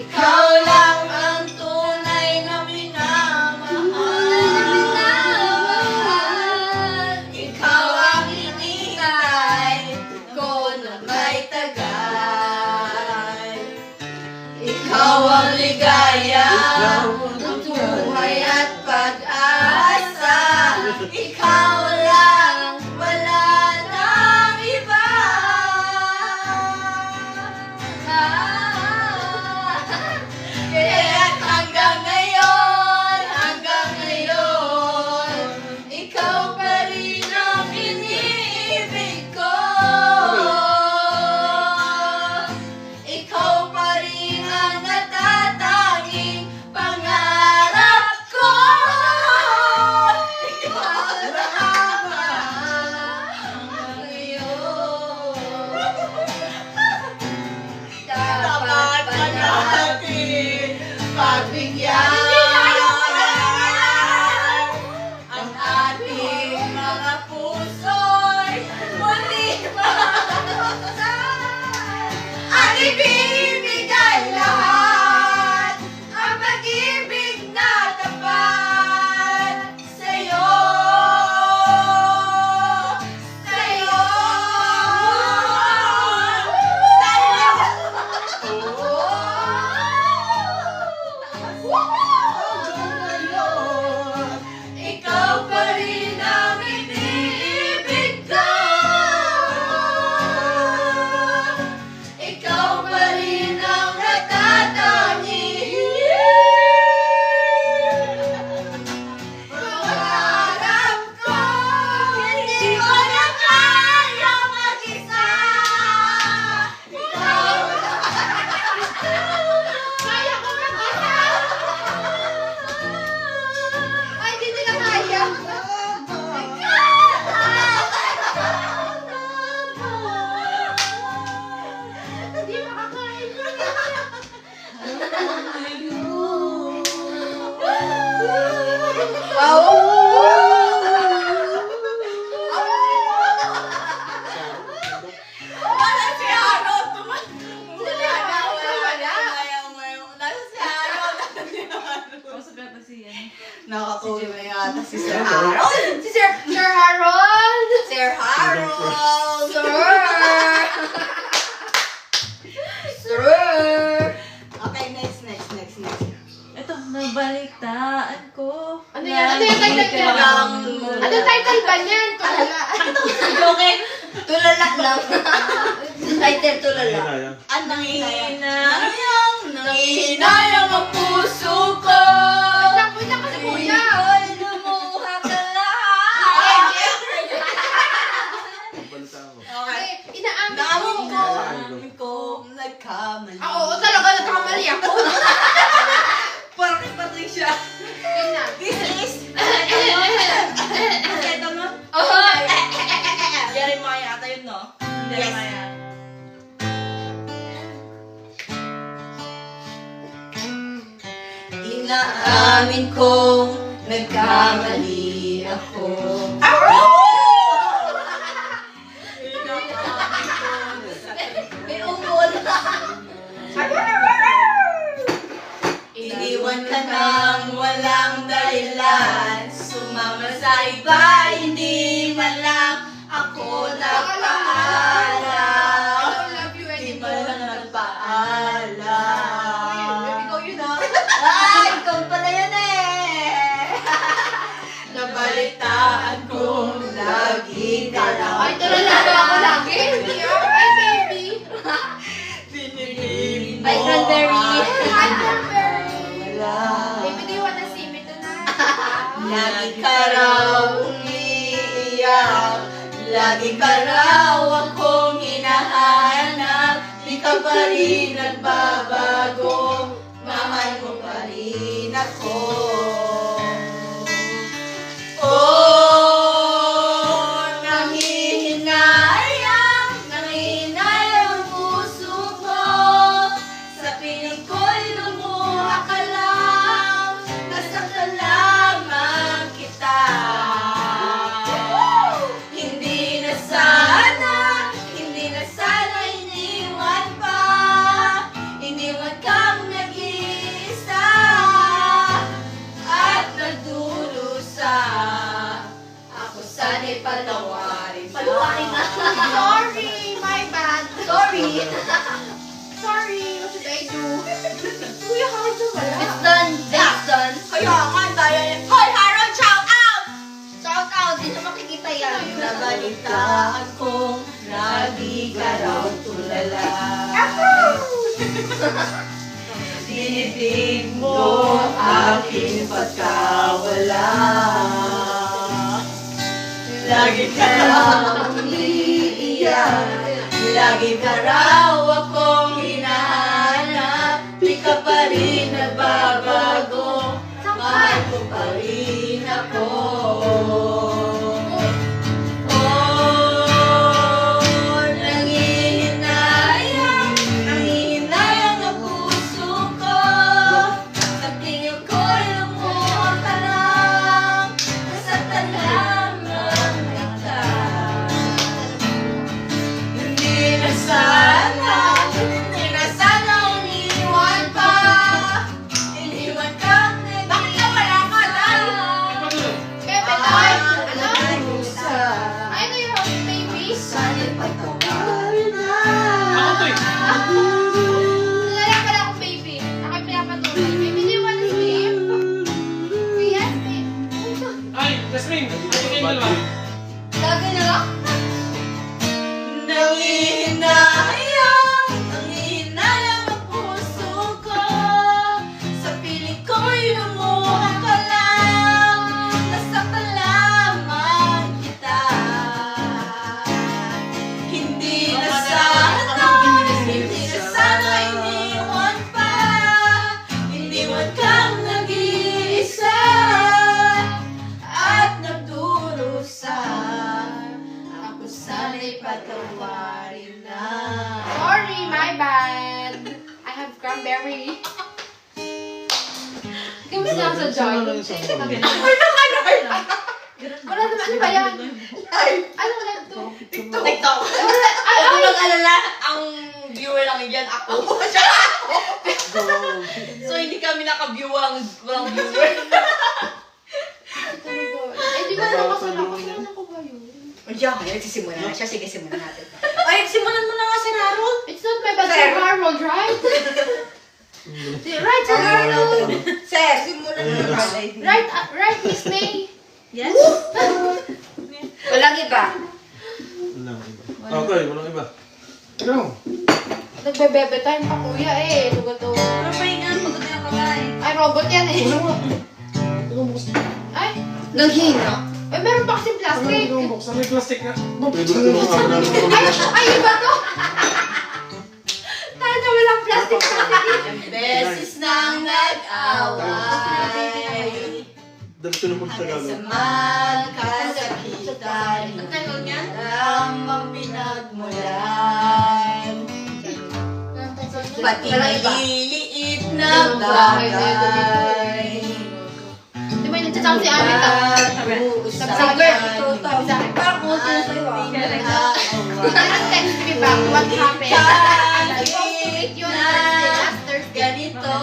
Ikaw lang ang tunay na minamahal. Ikaw ang hinihintay ko na may tagay. Ikaw ang ligaya ng buhay at pag-asa. Ikaw lang, wala nang iba. Kaya't hanggang ngayon, ikaw pa rin ang iniibig ko. Ikaw pa rin ang natatanging pangarap ko. Ikaw lang hanggang ngayon. Dapat ba natin pagbigyan ang ating mga puso'y muli makakasal at ibibigay lahat ang pag-ibig na tapat sa'yo, sa'yo, ikaw pa rin ang iniibig ko. Ikaw pa rin ang natatanging pangarap ko. Hindi ko na kaya mag-isa. Ikaw kaya ko mag-isa. Ay, di nila kaya. Hindi makakain. Wala si Harold. Nakatulog na yata si Sir Harold. Si Sir Harold. Sir Harold. Sir. Okay, next. Ito, nabaligtaan ko. Ano yan? Ano yung title niya? Ano title ba niyan? Tulala. Jokin! Tulala lang. Title tulala. Ang nangihinayang ang puso ko. Wait lang kasi kuya. Ikaw lumuha ka lahat. Okay. Inaamin ko nagkamali. Oo, talaga nagkamali ako. Parang Patricia. Yun na. This is... Ito mo? Oo. Jeremiah ata yun, no? Jeremiah. Inaamin kong nagkamali ako. May ungol. Iniwan ka nang walang dahilan. Sumama sa iba, hindi man lang ako nagpaalam. I love you Di anymore. man lang nagpaalam. Ikaw yun ah. Ay, ikaw pala yun eh! Nabalitaan kong lagi ka raw. Ay, tulala ba ako lagi? Ay, baby. Dinilin mo Ay, cranberry. Ay, Cranberry. wala. Baby, do you wanna see me tonight? Lagi ka raw umiiyak. Lagi ka raw akong hinahanap. Di ka pa rin nagbabago. Mahal mo pa rin ako. Oh, nangihinayang ang puso ko. Sa piling ko'y lumuha ka lang. Nasaktan lamang kita. Hindi na sana iniwan pa. Kuhain na. Sorry, my bad. Sorry. Sorry, what should I do? Kuya, kahit na wala. It's done. It's done. Kaya nga, tayo yan. Hoy, Harold, shout out! Shout out. Di na makikita yan. Nabalitaan kong lagi ka raw tulala. Dinidig mo aking pagkawala. Lagi ka raw umiiyak. Lagi ka raw akong hinahanap. Di ka pa rin nagbabago. Mahal ko pa rin ako. Oh, nangihinayang ang puso ko. Sa tingin ko'y lumuha ka lang. Nasaktan lamang kita. Hindi na sana iniwan pa. Iniwan kang naging. Bakit nawala ka na? Bebe, tayo. Ano? I know you're having babies. Sana'y pagkawarin na. Nalala ka na akong baby. Ako'y pinapatuloy. Baby, do you wanna sleep? Yes, babe. Ay, Jasmine! Ay, kayo dalawa. Lagay na lang? Nangihinayang ang puso ko. Sa piling ko'y lumuha ka lang. Nasaktan lamang kita. Hindi na sana iniwan pa. Iniwan kang nag-iisa at nagdurusa. Ako sana'y patawarin na. Sorry, my bad. I have cranberry. Hindi mo sila sa joy. Wala naman. Ano ba yan? Ano ba yan to? TikTok. Ay, Huwag ay! mag-alala, ang viewer lang yan ako. Siya ako. So hindi kami naka-view, walang viewer. Oh my God. Eh, di ba naman kasama ko? Kasama ko ba yun? Diyan, nagsisimulan na siya. Sige, simulan natin. Ay, simulan mo na nga si Harold. It's not my bad, Sir Harold, right? Right, Sir Harold. Sir, simulan mo na. Right, Miss May. Yes? Walang iba. Walang iba. Okay, walang iba. Go! Nagbe-bebe time pa, kuya eh. Ano ba to? Pero pahinga, pagod na yung kamay. Ay, robot yan eh. Ay, Naghina. eh, meron pa kasing plastic. Buksan mo yung plastic na. Pwede ko naman Ay, iba to. Tayo na walang plastic sa akin. Beses nang nag-away. Dali ko naman sa Tagalog. Saman kasakitan. Ang title niyan? Lamang pinagmulan. Pati maliliit na bagay. Di ba yung nagsasama si Amit ah? Sabi ko, Parang kung sa'yo ah. Parang text me back, what happened? I posted yun last Thursday. Ganito.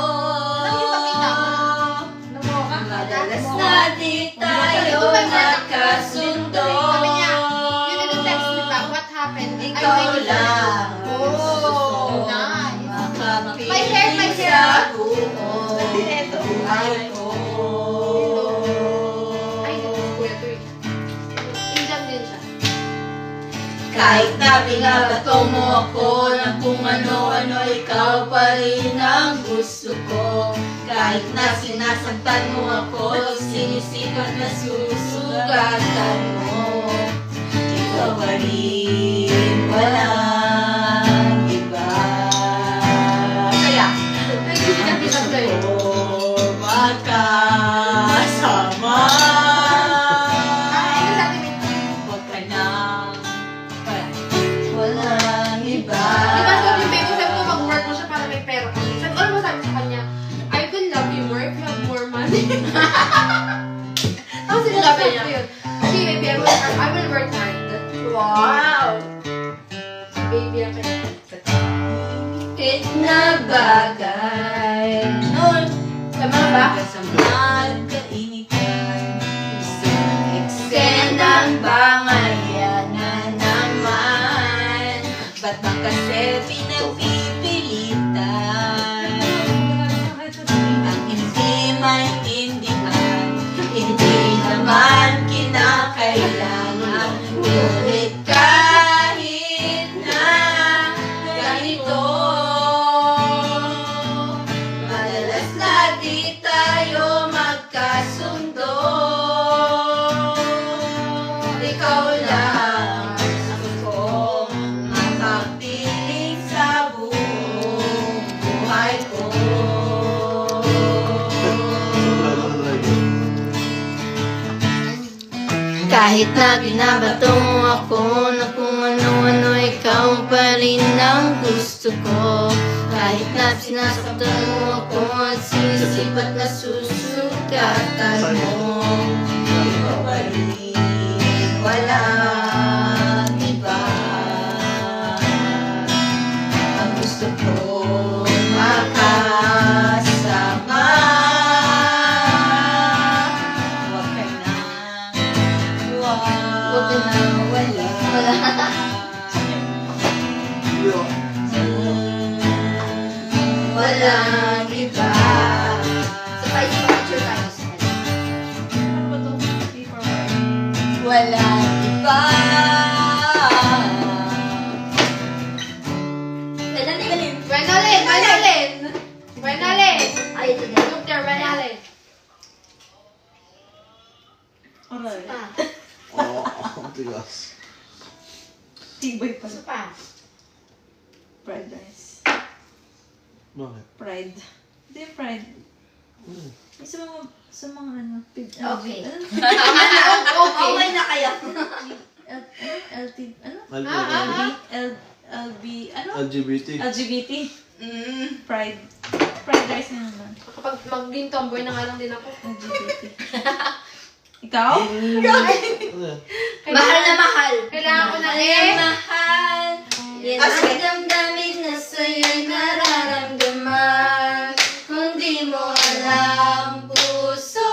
Nakita mo. Madalas na di tayo magkasundo. Sabi niya, you didn't text me back, what happened? Ikaw lang. Oh, nice. Makapit My hair. sa buong buhay ko. Ay, ito kuya to eh. Indian din siya. Kahit na binabato mo ako ng kung ano-ano, ikaw pa rin ang gusto ko. Kahit na sinasaktan mo ako, sinisipat na susugatan mo, ikaw pa rin, walang iba. Kaya, Nagsisinap sa'yo. magkasama. Ay, ito sa atin. Huwag ka nang walang iba. Di ba sabi yung baby, sabi ko mag-work mo siya para may pera kami. Sabi ko, ano mo sabi sa kanya? I will love you more if you have more money. Tapos sinasabi ko yun. Okay, baby, I will work hard. Wow! Baby, ang kanya. Kahit na bagay. Noon, Tama ba? sa magkainitan. Eksenang bangayan na Kahit na binabato mo ako na kung ano-ano, ikaw pa rin ang gusto ko. Kahit na sinasaktan mo ako at sinisipat na susukatan mo, ikaw pa rin, walang iba. Ang gusto ko makasama. Huwag ka na wala. Walang iba. So, tayo sa picture tayo. Ano ba ito? Paperwork. Walang iba. Galing. Wenalyn! Ay, ito din. Look there, Wenalyn. Aray. Ang tigas. Tibay pa. Isa pa. Fried rice. Bakit? Fried. Hindi fried. Hmm. Yung sa mga ano. Okay. Ano? Okay na kayo. LT, ano? LB, ano? LGBT. LGBT. Mm. Fried rice na naman. Kapag maging tomboy na nga lang din ako. LGBT. Ikaw? Ano yan? Mahal na mahal. Kailangan ko na Mahal na mahal. Yan ang damdamin na sa'yo'y nararamdaman. Kung di mo alam, puso'y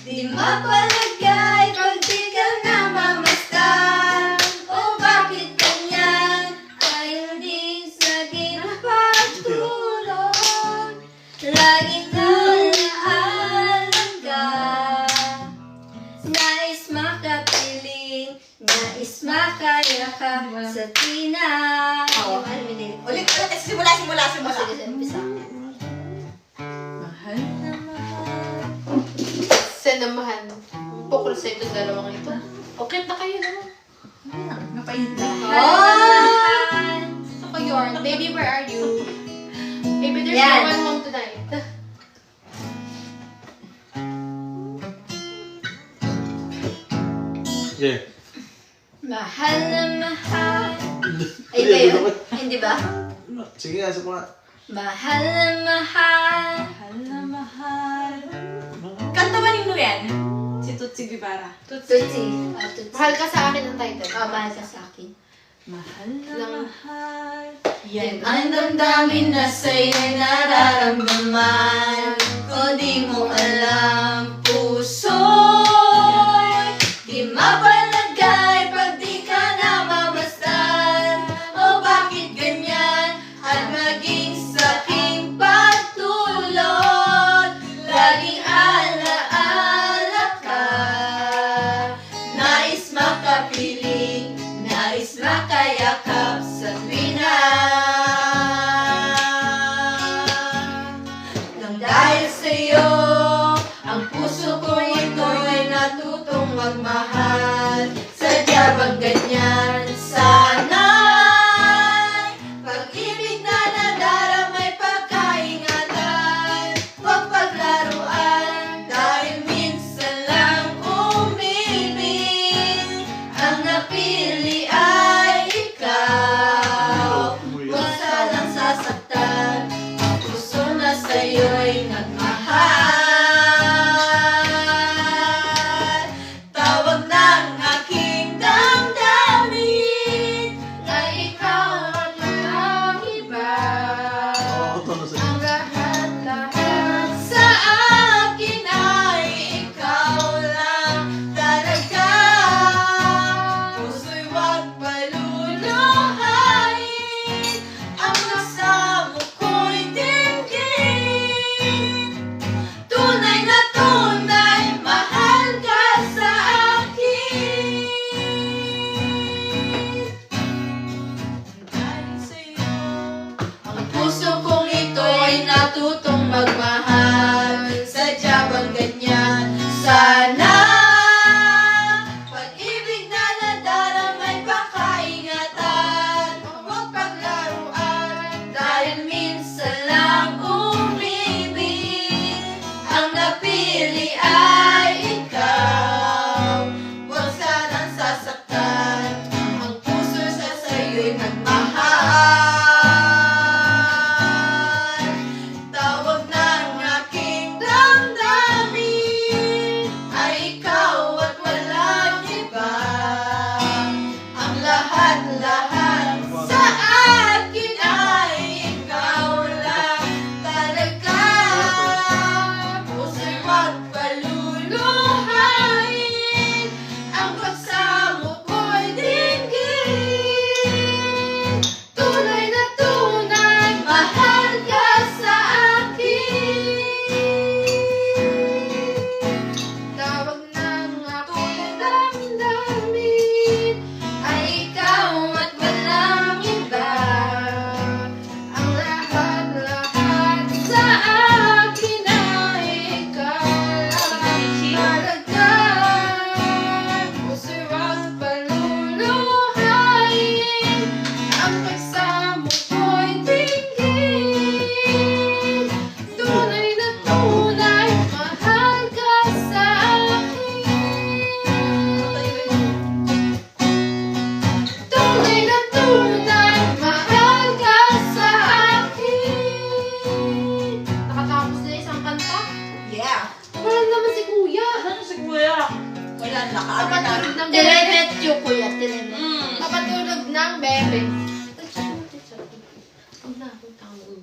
di mapalagay pag di ka namamasdan. O bakit ganyan ay hindi sa ginapagtulog? Laging nalaalaga. Nais makapiling, nais makayakap sa tina. Oo, ulit, simula. Sige, umpisa. Mahal na mahal. Sinamahan. Pukul sa itong dalawang ito. Okay na kayo naman. Ano na? Napait na. Mahal. Gusto ko yarn. Baby, where are you? Baby, there's Yan. no one home tonight. Yeah. Mahal na mahal. Ay, ba yun? Hindi ba? Sige nga, sa mga... Mahal na mahal. Mahal na mahal. Kanta ba ninyo yan? Si Tutsi Guevara. Tutsi. Tutsi. Mahal ka sa akin ang title. Mahal ka sa akin. Mahal na Lang. mahal. Yan ang damdamin na sa'yo'y nararamdaman. O di mo alam, puso'y di mapalagay pag di ka namamasdan. O bakit ganyan at maging saking pagtulog? Laging alaala ka. Nais makapiling, nais makayakap sa tuwina. Nang dahil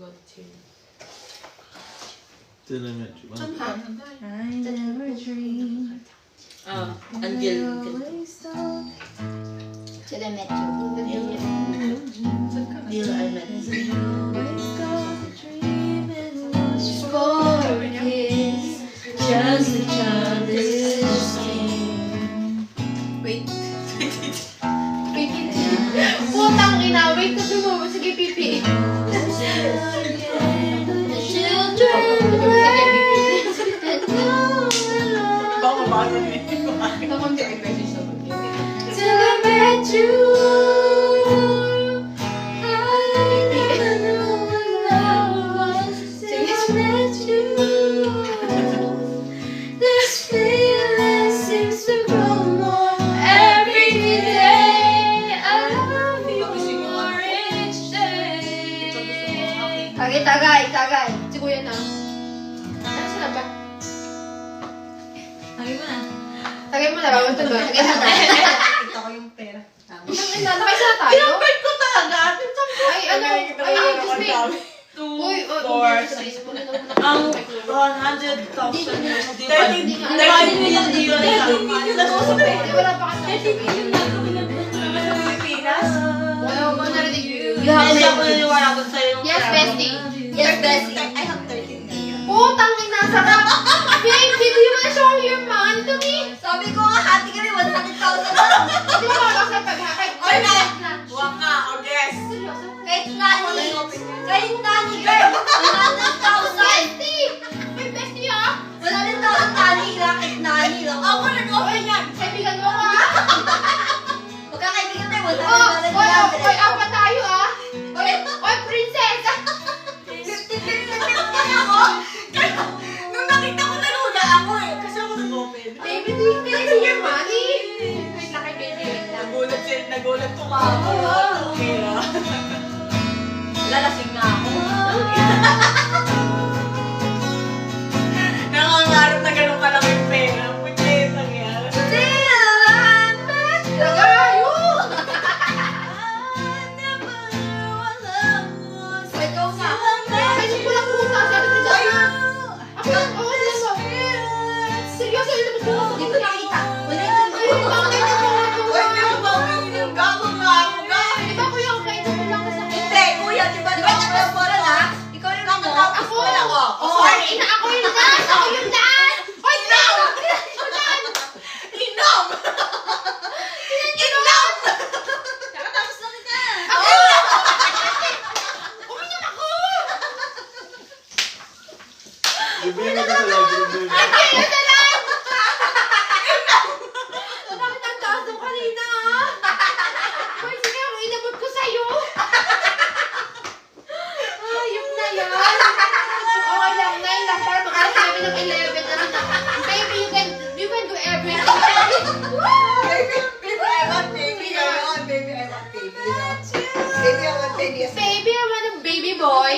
God too. Till I met you. Ano? I never dreamed Angel. till I met you. Till I met you. For a kiss, just a childish game. Wait. Wait, putang ina, wait na mo. Sige, pipi. The children laugh and know alone. Baka mabasa niyo. Nakonti ay message na mag-ibig. Till I met you, I never knew what love was. Till I met you, this feeling seems to grow more every day. I love you more each day. Tagay. Si Kuya na. Ano sila ba? Sabi mo na. Tagay mo na, bawal ito ba? Tagay mo na. Kita ko yung pera. Putang ina, nakaisa na tayo? Pinapert ko talaga. Ay, ano? Ay, just wait. Uy, please, muna na muna. Ang Hindi 100,000. nga alam. 30 million yun. Hindi, wala pa kasi. 30 million na gawin sa Pilipinas. Wala ko narinig yun. Hindi ako naniniwala ko sa'yo. Yes, bestie. Yes, Bessie. I have 13 million. Putang ina, sarap. Babe, did you wanna show your money to me? Sabi ko nga, hati kami 100,000 na. Hindi mo makakasal pag-hakay. Oy, na. Huwag ka, oh yes. Seryoso? Kahit nani. Kahit nani, girl. 100,000. Bestie! May bestie ah! 100,000 nani lang. Kahit nani lang. Ako nag-open yan. Kaibigan mo ko ah. Magkakaibigan tayo. Oy, apat tayo ah. Oy, princess. 50-50 ako. Nung nakita ko naluda ako eh. Kasi ako nag-open. Baby, do you wanna see your money? Wait lang kay baby. Wait lang. Nagulat ko ka ako. Okay na. Lalasing na ako. Nangangarap na ganun kalaming pera. Puti yung nangyari. Tagayo! Ikaw nga. Kasi ko lang puta. Sabi ko dyan. Ako lang, ako lang mo. Seryoso, yun naman ko. Hindi ko nakita. Wala Ay, bakit ako nga ko? Uy, may mabangin yung gago nga ako ga. Di ba kuya, kahit ako lang kasi. Hindi, kuya, di ba? Di ba nakapura na? Ikaw yung ano? Ako wala ko. Oh, sorry. Ako yun dyan! Ako yun dyan! Hoy, no! Inom! Inom! Kakatapos lang kita. Uminom ako! Bibigyan ko sa library doon. Ay, yun na lang! Bakit ang taas ng kanina, ah? Hoy, sige, ako inabot ko sa'yo. Ayop na yan. Okay lang, 9 lang. Para makalas kami ng 11 na rin. Baby, you can do everything. Baby, I want baby. I want baby. I want baby. Baby, I want baby. Baby, I want a baby boy.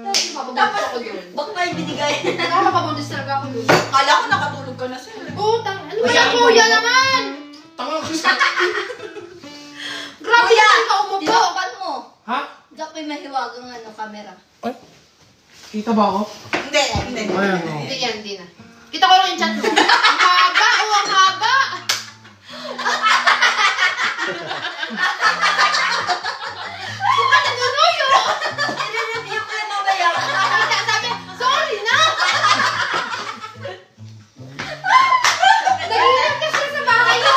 Mapabuntis ako dun. Baka may binigay. Nakakapabuntis talaga ako dun. Kala ko nakatulog ka na sir. Utang, ano ba yung kuya naman? Grabe Kuya, naman ka umupo. tinapan mo. Ha? Diyak may mahiwagang camera. Kita ba ako? Hindi, hindi. Ayan o. Hindi yan, hindi na. Kita ko lang yung chat mo. Ang haba, ang haba. Buka na nunuyo. I-review ko yung mamaya. Sabi, sorry na. Nag-iingat ka siya sa bahay mo.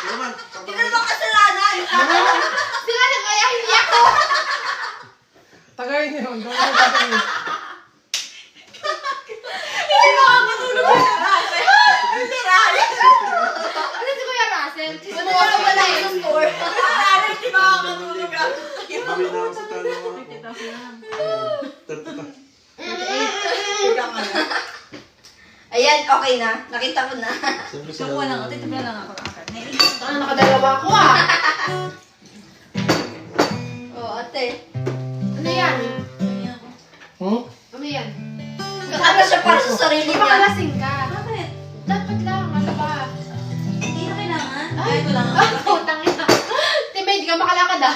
Naman, Hindi ka naman kasalanan. Sila na kaya hindi ako. Tagay niyo. Gawin mo tagay. Hindi makakatulog ka na kasi. Hindi rari. Ano si Kuya Russell? Wala ka wala yung score. Rari, hindi makakatulog ka. Sabi na ako sa talo mo. 30 pa. Ikaw nga na. Ayan, okay na. Nakita ko na. Sabi sa Nakuha lang ako. Titipla lang ako ng akin. Ano, nakadalawa ko ah. Oo, ate. Ano yan? Hmm? Ano yan? Ano siya para sa sarili Di niya? ba kalasing ka? Bakit? Dapat lang, ano ba? Hindi na kailangan. Ay, Kaya ko lang. Putang ina. Timay, di ka makalakad ah.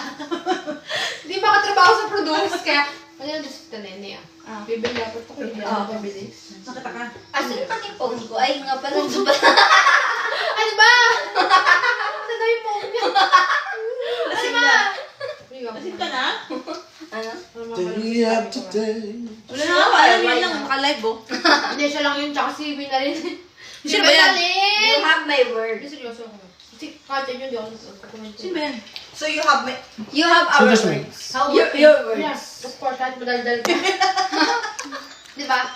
Di makatrabaho sa dos. Kaya, ano yung dos ka nene ah? Bibili dapat ako, hindi ako pabili. Nakita ka. Asan pati phone ko? Ay, nga pala. Ano ba? Ano ba? Saan na yung phone niya? Ano ba? Asin ka na? Ano? Day after day. Wala na ako. Alam mo lang, naka-live oh. Hindi, siya lang yun, tsaka si Win na rin. Sino ba yan? You have my word. Hindi, seryoso ako. Kasi kahit yun, hindi ako nagkakomment. Sino ba yan? So you have my... You have our just me. words. How Your words. Yes, of course, kahit madaldal ka. Di ba?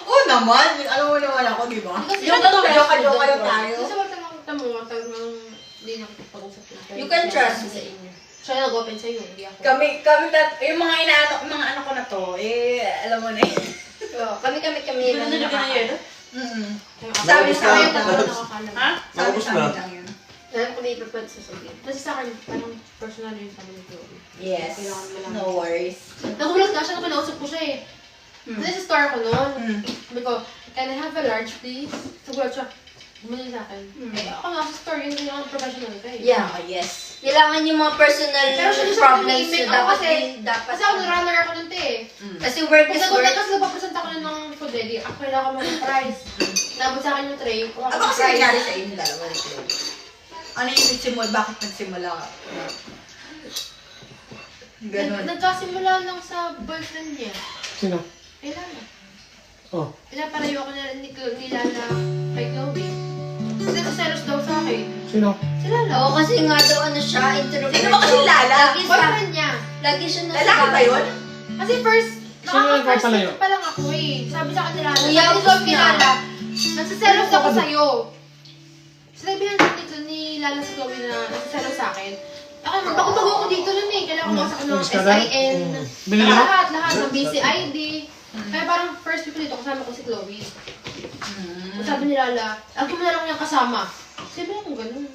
Oo naman. Alam mo naman ako, di ba? Kasi Yung siya joke-joke lang tayo. Kasi wag tanong hindi nakikipag-usap na. You can trust sa me. inyo. Siya nag-open sa'yo, hindi ako. Yung mga mga ano ko na to, alam mo na eh. Oo, kami. Wala na ka na yun. Sabi sa akin, nakakaalam. Ha? Sabi Tapos sa na. akin lang yun. Dahil ko na-i-prepare sa sabihin. Kasi sa akin, parang personal yung family ko. Yes. Kailangan malaman. No worries. Nagulat nga siya nung kinausap ko siya eh. Kasi sa store ko noon. Sabi ko, can I have a large please? Nagulat siya. Bumili sa akin. Eh, ako nga sa store, yun yung professional ka eh. Yeah. Oh, yes. Kailangan yung mga personal Pero siya doon sa problems pag-email na ako dapat kasi, kasi ako runner ako nun eh. Kasi work Kasi is nagulat work. kasi nagpapresent ako ng food ready. Ako kailangan mo ng price. Nabot sa akin yung tray. Kuha ko Ano ng kasi price. nangyari sa inyo dalawa ni Chloe? Ano yung nagsimula? Bakit nagsimula ka? Ganon. Nagkasimula lang sa boyfriend niya. Sino? Kailan? Oh. Pinaparayo ako na ni Lala kay Chloe. Kasi nagselos daw sa akin. Sino? Si Lala. Oo, kasi nga daw ano siya, introvert. Sino ba kasi Lala? Lagi sa, Boyfriend niya. lagi siya nasa Lalaki ba yun? Kasi first, Sino nakaka-first nagpapalayo? date pa lang ako eh. Sabi sa kanila, Kuya, sabi ubos ni na. Lala, nagsiselos ako sa'yo. Sinabihan ni Lala sa Chloe na nagsiselos sa akin. Ako, magbago ako dito nun eh. Kailangan ko sa ng Nagsiskada? SIN. Binili mo? Lahat ng BCID. Kaya parang first week dito, kasama ko si Chloe. Sabi ni Lala, ako mo na lang niyang kasama. Sabi niya kung ganun.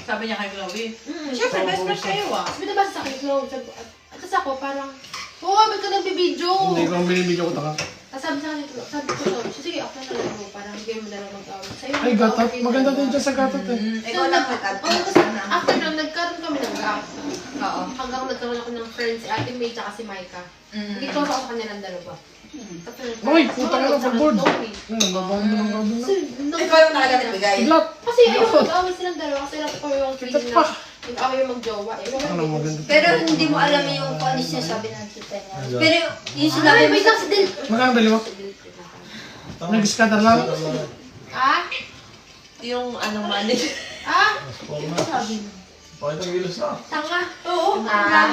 Sabi niya kay Chloe. Siyempre, best friend kayo ah. Sabi na ba sa akin, Chloe? At tapos ako parang, oo, ba't ka nagbibideo? Hindi ko ang binibidyo ko taka. Tapos sabi sa akin, sabi ko Chloe, sige, ako na lang mo, parang bigay mo na lang mag-awit. Sa'yo, Ay, gatot. Maganda din dyan sa gatot eh. Ikaw lang nag-add Oo, kasi after nun, nagkaroon kami ng gap. Oo. Hanggang nagkaroon ako ng friends, si Ate May tsaka si Maika. Naging close ako sa kanilang dalawa. Uy, puta ka na sa board. Babang mo ng gawin na. Ikaw yung talaga nagbigay. Ilat. Kasi ayaw mag-away silang dalawa kasi lang ko yung feeling Kita na pa. mag-away yung mag-jowa. Eh, Ano maganda. Pero hindi mo alam yung kung ano sinasabi ng tita niya. Pero yung Ay, sinabi mo wait lang si Del. Magkano bili mo? Nag-scatter lang? Ah? Yung ano money. Ah? Pakita ang gilos na. Tanga? Oo. Ah.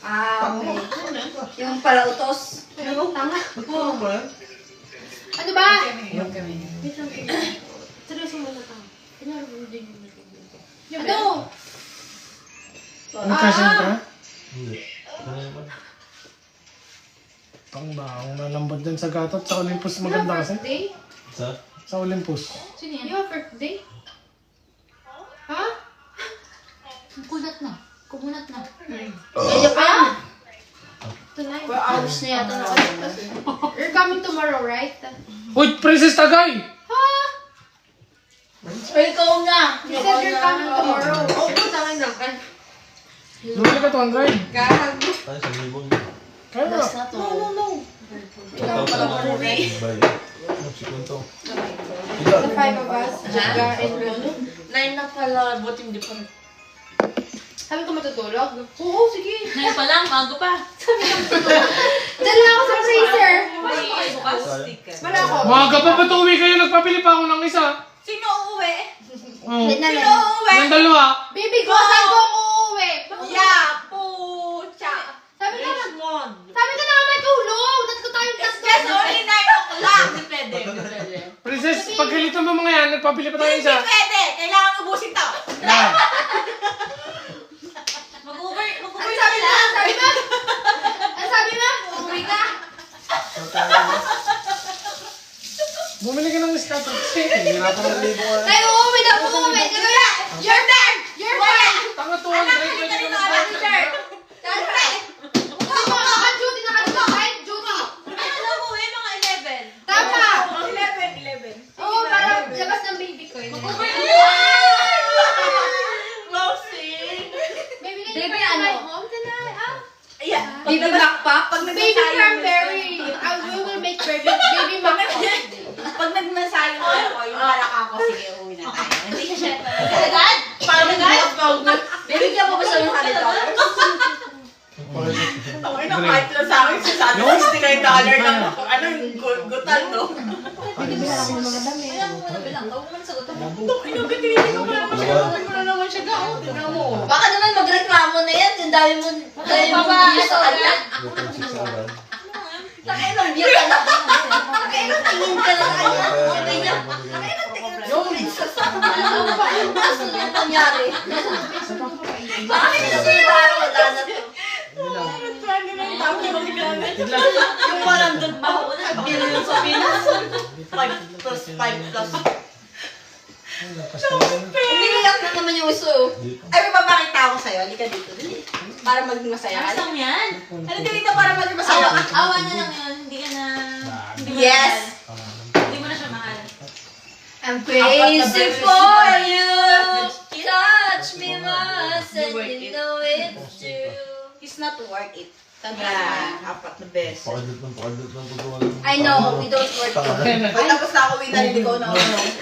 Ah? Okay. Yung palautos. Tanga? Ano ba yan? Ano ba? Kami. Wait lang. Seryoso mo na ka. Kanyari mo din yung naging Ano? Nagkasin ka? Hindi. Ano naman? Tang ba? Ang nalambot dyan sa gatot. Sa Olympus maganda kasi. Birthday? Sa? Sa Olympus. Sino yan? You have birthday? Ha? Kumunat na. Kaya pa? Tonight? 4 hours na yata nakaligtas eh. You're coming tomorrow, right? Uy, Princess Tagay! Ha? Ikaw na. You said you're coming tomorrow. Oh, tama na. Lumili ka 200. Tayo sa libon. Kaya na. Last na to. No. Ikaw pala marunong. Bye. Ano si Kunto? The five of us, Jaga and Lolo. 9 na pala. Buti hindi pa. Sabi ko matutulog? Oo, sige. 9 pa lang. Bago pa. Dala ako sa freezer. Ay, bukas. Sticker. Wala ako. Maga pa ba't uwi kayo? Nagpapili pa ako ng isa. Sino uuwi? Oh. Wait na Sino lang. uuwi? Yung dalawa. Baby ko, saan ko ako uuwi? Yeah, pucha. Sabi ka na, Mon. sabi ka na matulog. That's ko tayong It's just only 9 o'clock. Hindi pwede. Hindi pwede. Princess, pagkalitan mo mga yan, nagpapili pa tayo Hindi isa. pwede. Kailangan ubusin to. Yan. Mag-over. Ano sabi na? Sabi ba? Ano sabi ba? Uuwi ka? Bumili ka ng scatter. Hihirapan ng libo ka. Tayo uuwi na uuwi. Kaya na, your turn! Your turn! Tanga 200. Anak, Pwede hindi ka ka rin ng manager. Siyempre! Naka-duty, kahit duty. Ano mo eh, mga 11. Tama! 11. Oo, para labas ng baby ko. Closing. Baby, Baby, ano? Baby Mac pa? Pag Baby cranberry! We will make baby mac today. Pag nagmensahe mo ako, yung alak ako, sige, uwi na tayo. Hindi siya siya. Agad? Parang agad? Bibigyan mo ba siya ng $100? Tawag na kahit lang sa akin, sasabi $69 lang ako. Ano yung gutal, no? Bibilang mo mga damit. Kaya mo muna bilang, tawag mo na sagot mo. Tinitingnan ko na naman siya. Tawag mo na naman siya gao. Tignan mo. Baka naman magreklamo na yan. Yung dami mo views sa kanya. Nakailang views ka na. Nakailang tingin ka na sa kanya. Sabi niya, nakailang tingin ka sa princess. Ano yung nangyari? Baka may nasira araw. Wala na to. Yung walang dagba, billion sa Pinas. 5 plus 5 plus. Umiiyak na naman yung uso. Ay, may papakita ako sa'yo. Halika dito. Dali. Para maging masaya ka. Ayos lang yan. Halika dito para maging masaya ka. Awa na lang yun. Hindi ka na... hindi mo na Yes. mahal. Hindi mo na siya mahal. I'm crazy for you. Touch me once and you know it's true. It's not worth it. Yan. Apat na beses. Pakadot ng pagkawa. I know, we don't work it. Pag tapos na ako, winner, hindi ko na ako.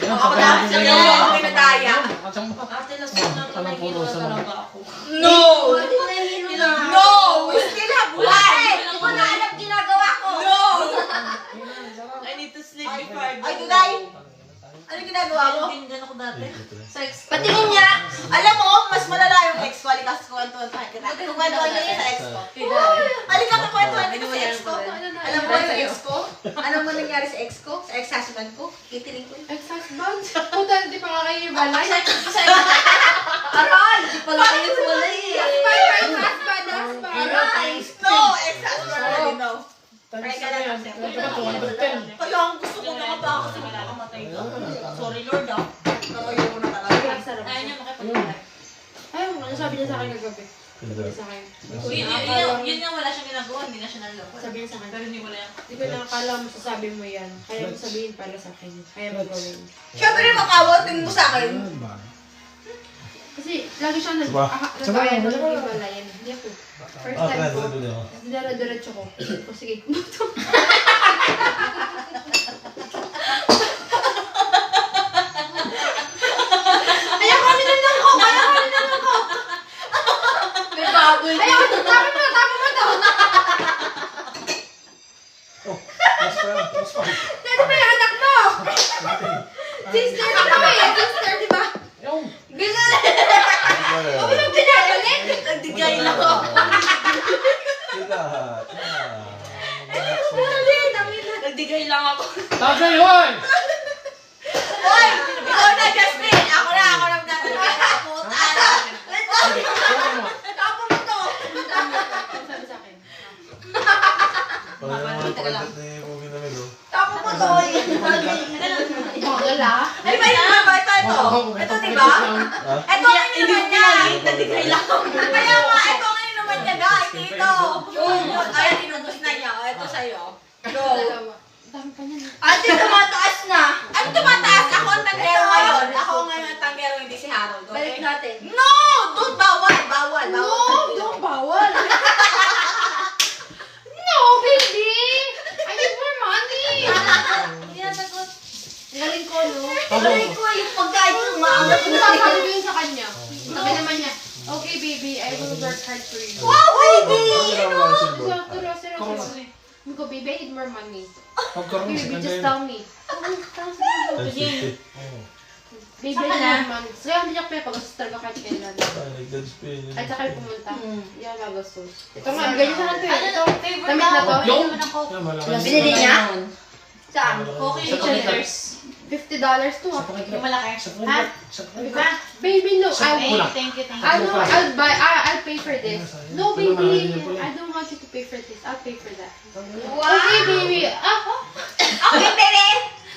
Ako tapos na ako, pinadaya. Ate, lasok na ito. Nahihilo na talaga ako. No! Hindi na hilo na. No! We still have one! Hindi ko na alam ginagawa ko. No! I need to sleep before I go. Ay, Duday! Ano ginagawa mo? Ganyan ako dati. Sex. Patingin niya. Alam mo, mas malala yung ex ko. Halika sa kwentuhan kita. Kwentuhan niya yun sa ex ko. Halika ka kwentuhan kita sa ex ko. Alam mo yung ex ko? Alam mo nangyari sa ex ko? Sa ex-husband ko? Kitiling ko yun. Ex-husband? Puta, di pa nga kayo balay. Aral! Di pala kayo walay eh. Husband! Aray! No! Ex-husband already know. Try ka lang kasi. Kaya ang gusto ko na ba ako sa makakamatay ka. Sorry Lord ah. Pero ayoko na talaga. Ayaw niya makipag-alak. Ayaw mo, ano sabi niya sa akin kagabi? Sabi niya sa akin. Yun yung wala siyang ginagawa. Hindi na siya naloko. Sabi niya sa akin. Pero hindi wala yan. Hindi ko nakakala mo sasabi mo yan. Kaya mo sabihin para sa akin. Kaya mo gawin. Siyempre makawatin mo sa akin. Kasi lagi siya Sabay, nag-ayan ng sabay. himalayan. Hindi ako. First time ko. Dara-diretso ko. O sige, kumuto. Ayaw kami na lang ko! Ayaw kami na lang ko! May baboy. Ayaw ko! Tapon mo! Tapon mo to! Dito ba yung anak mo? Sister na kami eh! Sister, di ba? Ganun. Huwag mo nang pinagalit! Nagdigay lang ako. Nagdigay lang ako. Tagay, hoy! Hoy! Ikaw na, Justin! Ako na magtatanggal. Puta na! Tapos mo to! Sabi sa akin. Tapos mo to! Bagal ah. Ay, ba yun ba? Ito. Ito, diba? Ito ang inuman niya. Nagdigay lang ako. Kaya nga, ito ang inuman niya, guys. Dito. Ay, inubos na niya. O, ito sa'yo. Go. Dalawa. Dami pa niyan. Ate, tumataas na. Ano tumataas? Ako ang tanggero ngayon. Ako ngayon ang tanggero, hindi si Harold. Balik Okay? natin. No! Dude, bawal. Bawal. No! Bawal. Don't bawal! No, baby! I need more money! Hindi na sagot. Ang galing ko, no? Aray ko, yung pagkain yung maangat Ano na. sabi ko yun sa kanya? Sabi naman niya, okay baby, I will work hard for you. Wow, baby! Seryoso. Sabi ko, baby, I need more money. Pagkaroon sa Baby, kanya just yun. tell me. Baby, I need more money. Kaya hindi niya pinapag-gastos talaga kahit kailan. At saka yung pumunta. Hindi ako nagastos. Ito nga, bigay niya sa akin to eh. Ito, Favorite damit na to. Yung! Naman ako. Yan, malaki. Binili niya? Saan? Okay, Sa cheddars. $50 to Sa ah. pakikip. Yung malaki. Sa Ha? pakikip. Sa Sabi pakikip. ko, baby, no. Thank you. I'll pay for this. No, baby, I don't want you to pay for this. I'll pay for that. Okay, baby. Okay, baby!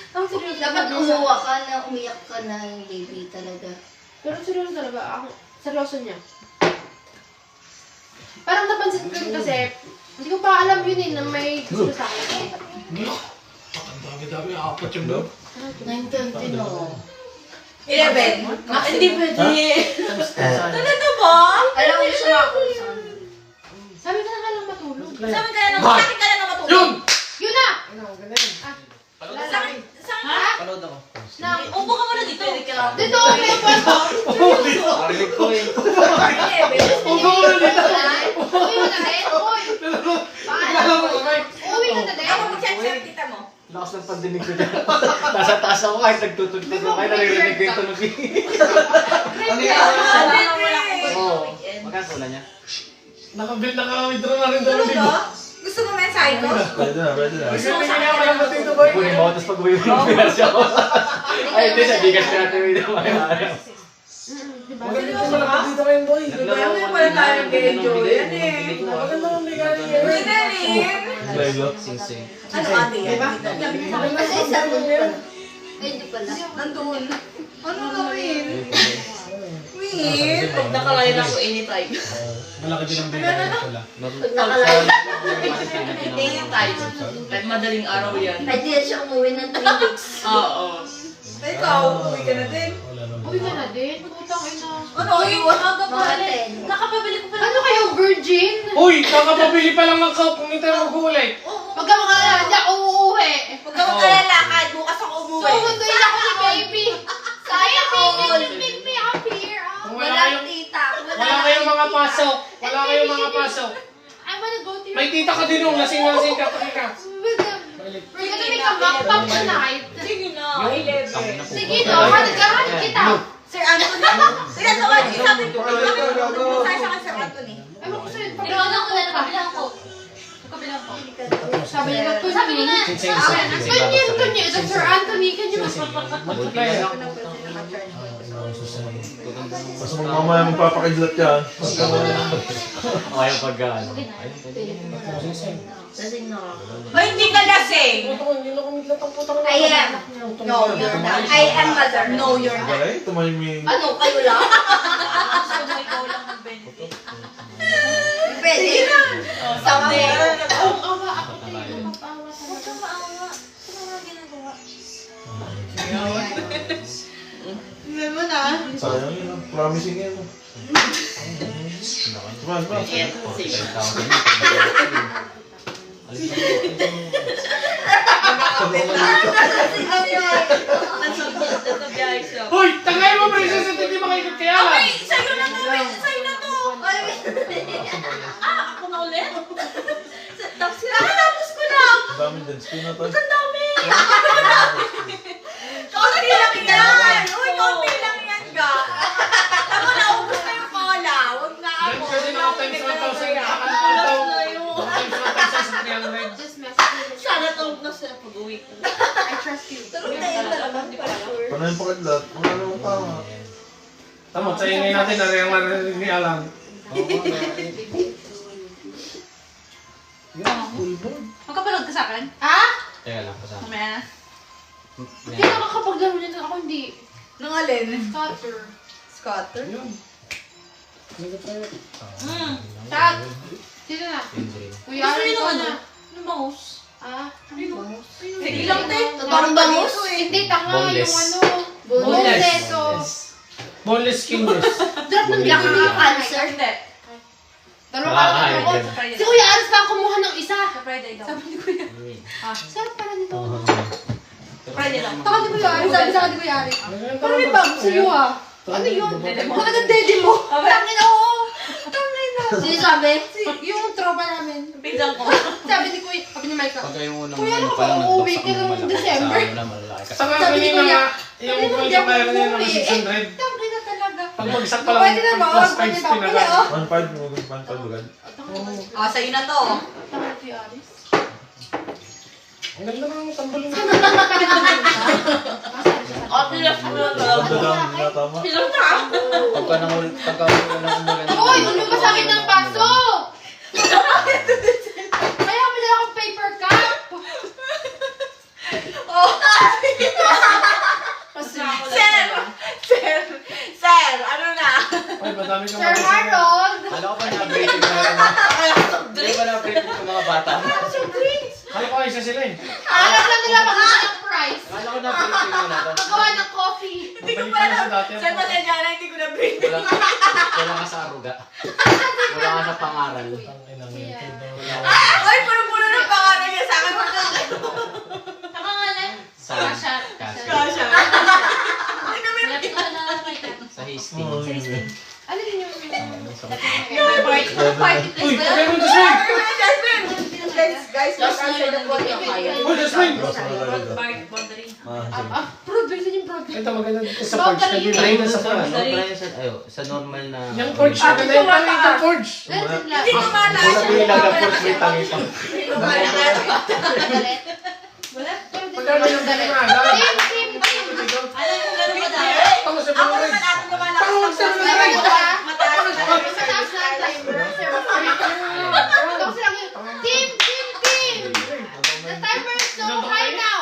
Ang seryoso. Dapat umuwa ka na, umiyak ka na yung baby talaga. Pero seryoso talaga. Ako, seryoso niya. Parang napansin ko yun kasi, hindi ko pa alam yun eh, na may gusto sa akin. Ang dami-dami, apat yung loob. 9:20 no. 11. Hindi pwede. Talaga ba? Alam mo siya ako saan. Sabi ka na lang matulog. Sa akin ka na sa akin ka na naman matulog. Yun! Yun na! Ano, ganda yan. Sa akin, Ha? Panood ako. Na, Upo ka muna dito. dito, may pwesto. Narinig ko eh. Upo mo na dito. Uwi mo na din. Uy. Kilala mo kamay. Uwi ka na din. Ako mag-chat-chat kita mo. Lakas ng pandinig ko dyan. Nasa taas ako kahit nagtutugtog ako. Kahit naririnig ko yung tunog eh. Oo. Magkano wala niya? Naka-withdraw na rin daw Ano dito. to? Gusto mo mensahe ko? Pwede na, pwede na. Gusto mo kaya pala dito boy? Kunin mo, tapos pag uwi mo ng bigas ako. Ay, hindi siya. Bigas ka natin uwi naman. Maganda yung malapit dito ngayon boy. Kaya mo pala tayo nag-enjoy. Yan eh. Maganda yung bigas ngayon. Pwede rin. Lego. Sing-sing. Ano ate yan? Maganda yung isang ngayon. Ay, hindi pala. Nandun. Ano gawin? Wait. Pag nakalain ako anytime. Malaki din ang bigas ng pula. Pag nakalain. Anytime. Kahit madaling araw yan. Ay, di siya umuwi ng 3 weeks. Oo. Ikaw, uwi ka na din. Wala naman. Uwi ka na din. Putang ina. Ano, iwan aga pa. Mga 10. Nakapabili ko pa Ano kayo, virgin? Uy, kakapabili pa lang ng cup. Kung hindi tayo mag-uulay. Huwag ka makakala, hindi ako uuwi. Huwag ka magkalalakad. Bukas ako umuwi. Susunduin ako ni baby. Kaya, pick me up here. Kung wala Walang kayong, tita. wala kayong mga pasok. Wala kayong mga pasok. I wanna go to your... May tita ka din nung lasing-lasing ka. Pati ka. We're gonna make a mukbang tonight. Sige na, 11. Sige no, nagkahan kita. Sir Anthony? Sir Anthony, sabi ko. Saan sa Sir Anthony? Ewan ko sa'yo, Tinawagan ko na nakabilang ko. Nakabilang ko. sabi niya, Sabi niya na. Kanya, ito Sir Anthony, kanya. Multiply. Basta mamaya magpapakidlat yan. Okay, pag ano. Lasing na ako. Hoy, hindi ka lasing. Hindi na kumidlat ang putang I am. No, you're not. I am mother. No, you're not. Okay, tumahiming. Ano, kayo lang? Ikaw lang mag-benefit. Pwede. Someday. Ang awa ako tayo, napapawa Huwag talaga. kang maawa. Ano nga ginagawa? Tingnan mo na. Sayang yun, ah. Promising yan. ah. Come on, come on. Nasa biyahe siya. Hoy, tangay mo, princess, at hindi makaikot kaya lang. Okay, sa'yo na to. Sa'yo na to. Ako na ulit? Tapos kakatapos ko lang. Ang daming dance ko na to. Ang dami. Konti lang yan. Uy, konti lang yan, ga. Ako naubos na yung cola. Huwag na ako. Dahil kasi naka times 1,000 times 1,300. Just message me. Sana tulog na sila pag-uwi ko. I trust you. Tulog na yan talaga. Para sure. Paano yung pakidlat? Wala namang tama. Tama, sa ingay natin, narinig ni Alan. Magkapalog ka sa akin? Ha? Teka lang, pasama. Mamaya na. Hindi nakakapaglaro nito. Ako hindi. Nung alin? Scatter. Scatter? Yun. Chat. Sino na? Kuya, Gusto ano nyo ko ano? na? Ano bangus? Ah? Sige lang, te. Parang bangus? Hindi, tanga Boneless. yung ano. Boneless. Boneless. Oh. Boneless, skinless. Drop ng black na cancer. Hindi. Dalawa Nakakain ka din. ako. Si Kuya Aris pa kumuha ng isa. Sa Friday daw. Sabi ni Kuya. Sarap pala nito. Friday daw. Taka ni Kuya Aris. Sabi sa akin ni Kuya Aris. Parang may bago sa'yo ah. Ano yun? Talagang daddy mo. Tangin oo. Tangin na. Sino sabi? Yung tropa namin. Pinsan ko. Sabi ni Kuya, sabi ni Micah. Pag yung unang Kuya, ano ka parang ba uuwi nagbaksak ka ng ng malaki December? sa wala malalaki kasi. Saka Sabi ni kanina Kuya, nga, yung hindi kwento ako kaya niya umuwi. naka 600. Tangin na talaga. Pag bagsak pa lang, Pwede na ba? plus Pwede 5 na. spin Pwede agad. oh. 1.5 mo, 1.5 agad. Ah, sa'yo na to. Tama ni Kuya Aris. Ang ganda ng tambalong. Tilas mo na talaga. Ganda lang, hindi na tama. Silang ka? Pagka unang umulan. Uy, ulo ka sa akin ng baso! Kaya pala akong paper cup! Sir, ano na? Ay, madami kang Sir Harold! Kala ko ba na-breaking na rin? Hindi ba na-breaking yung mga bata? Kala ko isa sila eh. Alam lang nila mag-isa ng price. Kala ko na-breaking mo na to. Magawa ng coffee. Hindi ko Mabalik pa na sa dati. Sir, pasensya na, hindi ko na bring. Wala ka sa aruga. Wala ka sa pangaral. Ang inang ito daw. listing. Oo, Sa listing. Ano din yung... Party Uy, place ba kaya yun? mo Jasmine! Guys, mag-answer the phone. Uy, Jasmine! Boundary. Fruit, bilisan yung fruit. Ito maganda dito sa porch. Try Nandito mo sa sa porch. sa normal na... Yung porch, maganda yung tangi ng porch. Hindi ko maalala. Sa pila na porch may tangi pa. Hindi ko maalala. Magkano yung tangi mga agad? Alam mo gano'n ba daw? Tama sa Ako mga naman natin lumalakas Tawag ng sa puso. mga rin. Mataas na Mataas na ang timer. Tapos lang yun. Team! The timer is so high now.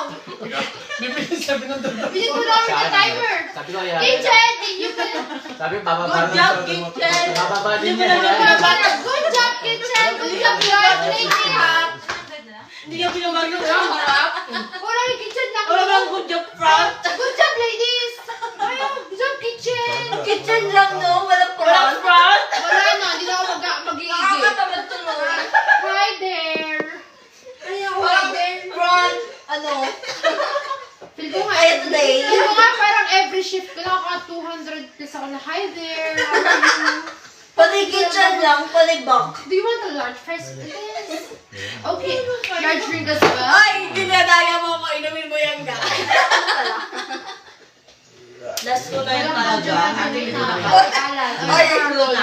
Bibili sabi ng dalawa. Bilhin ko lang the timer. Sabi ko yan. Kitchen! You can... Sabi bababa. Good job, Kitchen! Bababa din Hindi mo yan. lang Good job, Kitchen! Good job, guys! Lady! Hindi ka pinabagay sa harap. Wala yung kitchen lang. Wala bang good job, front? Good job, ladies! Ayaw, good job, kitchen! kitchen lang, no? Walang Walang front? Wala na, hindi na ako mag-iigit. Nakakatamad tuloy. Hi there! Ayaw, front. Ano? Feel ko nga, Kaya today. feel ko nga parang every shift ko lang ako 200 plus ako na, hi there! How are you? Pati kitchen lang, pati back. Do you want a large fries? Yes. Okay, large drink as well. Ay, dinadaya mo ako. Inumin mo yan, guys. Last ko na yung talaga. Ay, Harold.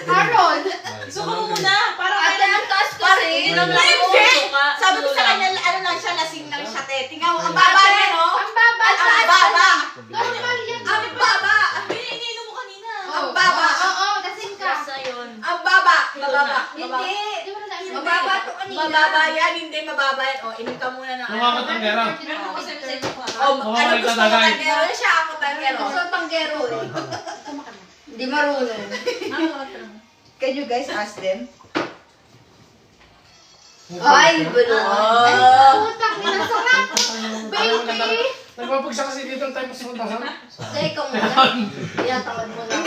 Harold! Suka mo muna. Parang Ate, ang taas kasi. Inom lang ako. Hindi. Suka. Sabi ko sa kanya, ano lang siya, lasing lang siya, te. Tingnan mo, ang baba niya, no? Ang baba! Ang baba. Normal yan. Ang baba. Iniinom mo kanina. Ang baba. Oo, kasing ka. Basta yun. Ang baba. Mababa. Hindi. Hindi. Di ba na tayo Mababa to kanina. Mababa yan, hindi mababa yan. O, inom ka muna ng Nakakatanggera. ano gusto mo tagay. tanggero? Siya ako tanggero. Gusto tanggero eh. Hindi marunong. Can you guys ask them? Ay, bulo. Putang ina, sarap! Baby! Nagpapagsa kasi dito ang time sa muntasan. Teka muna. Iyatawan mo lang.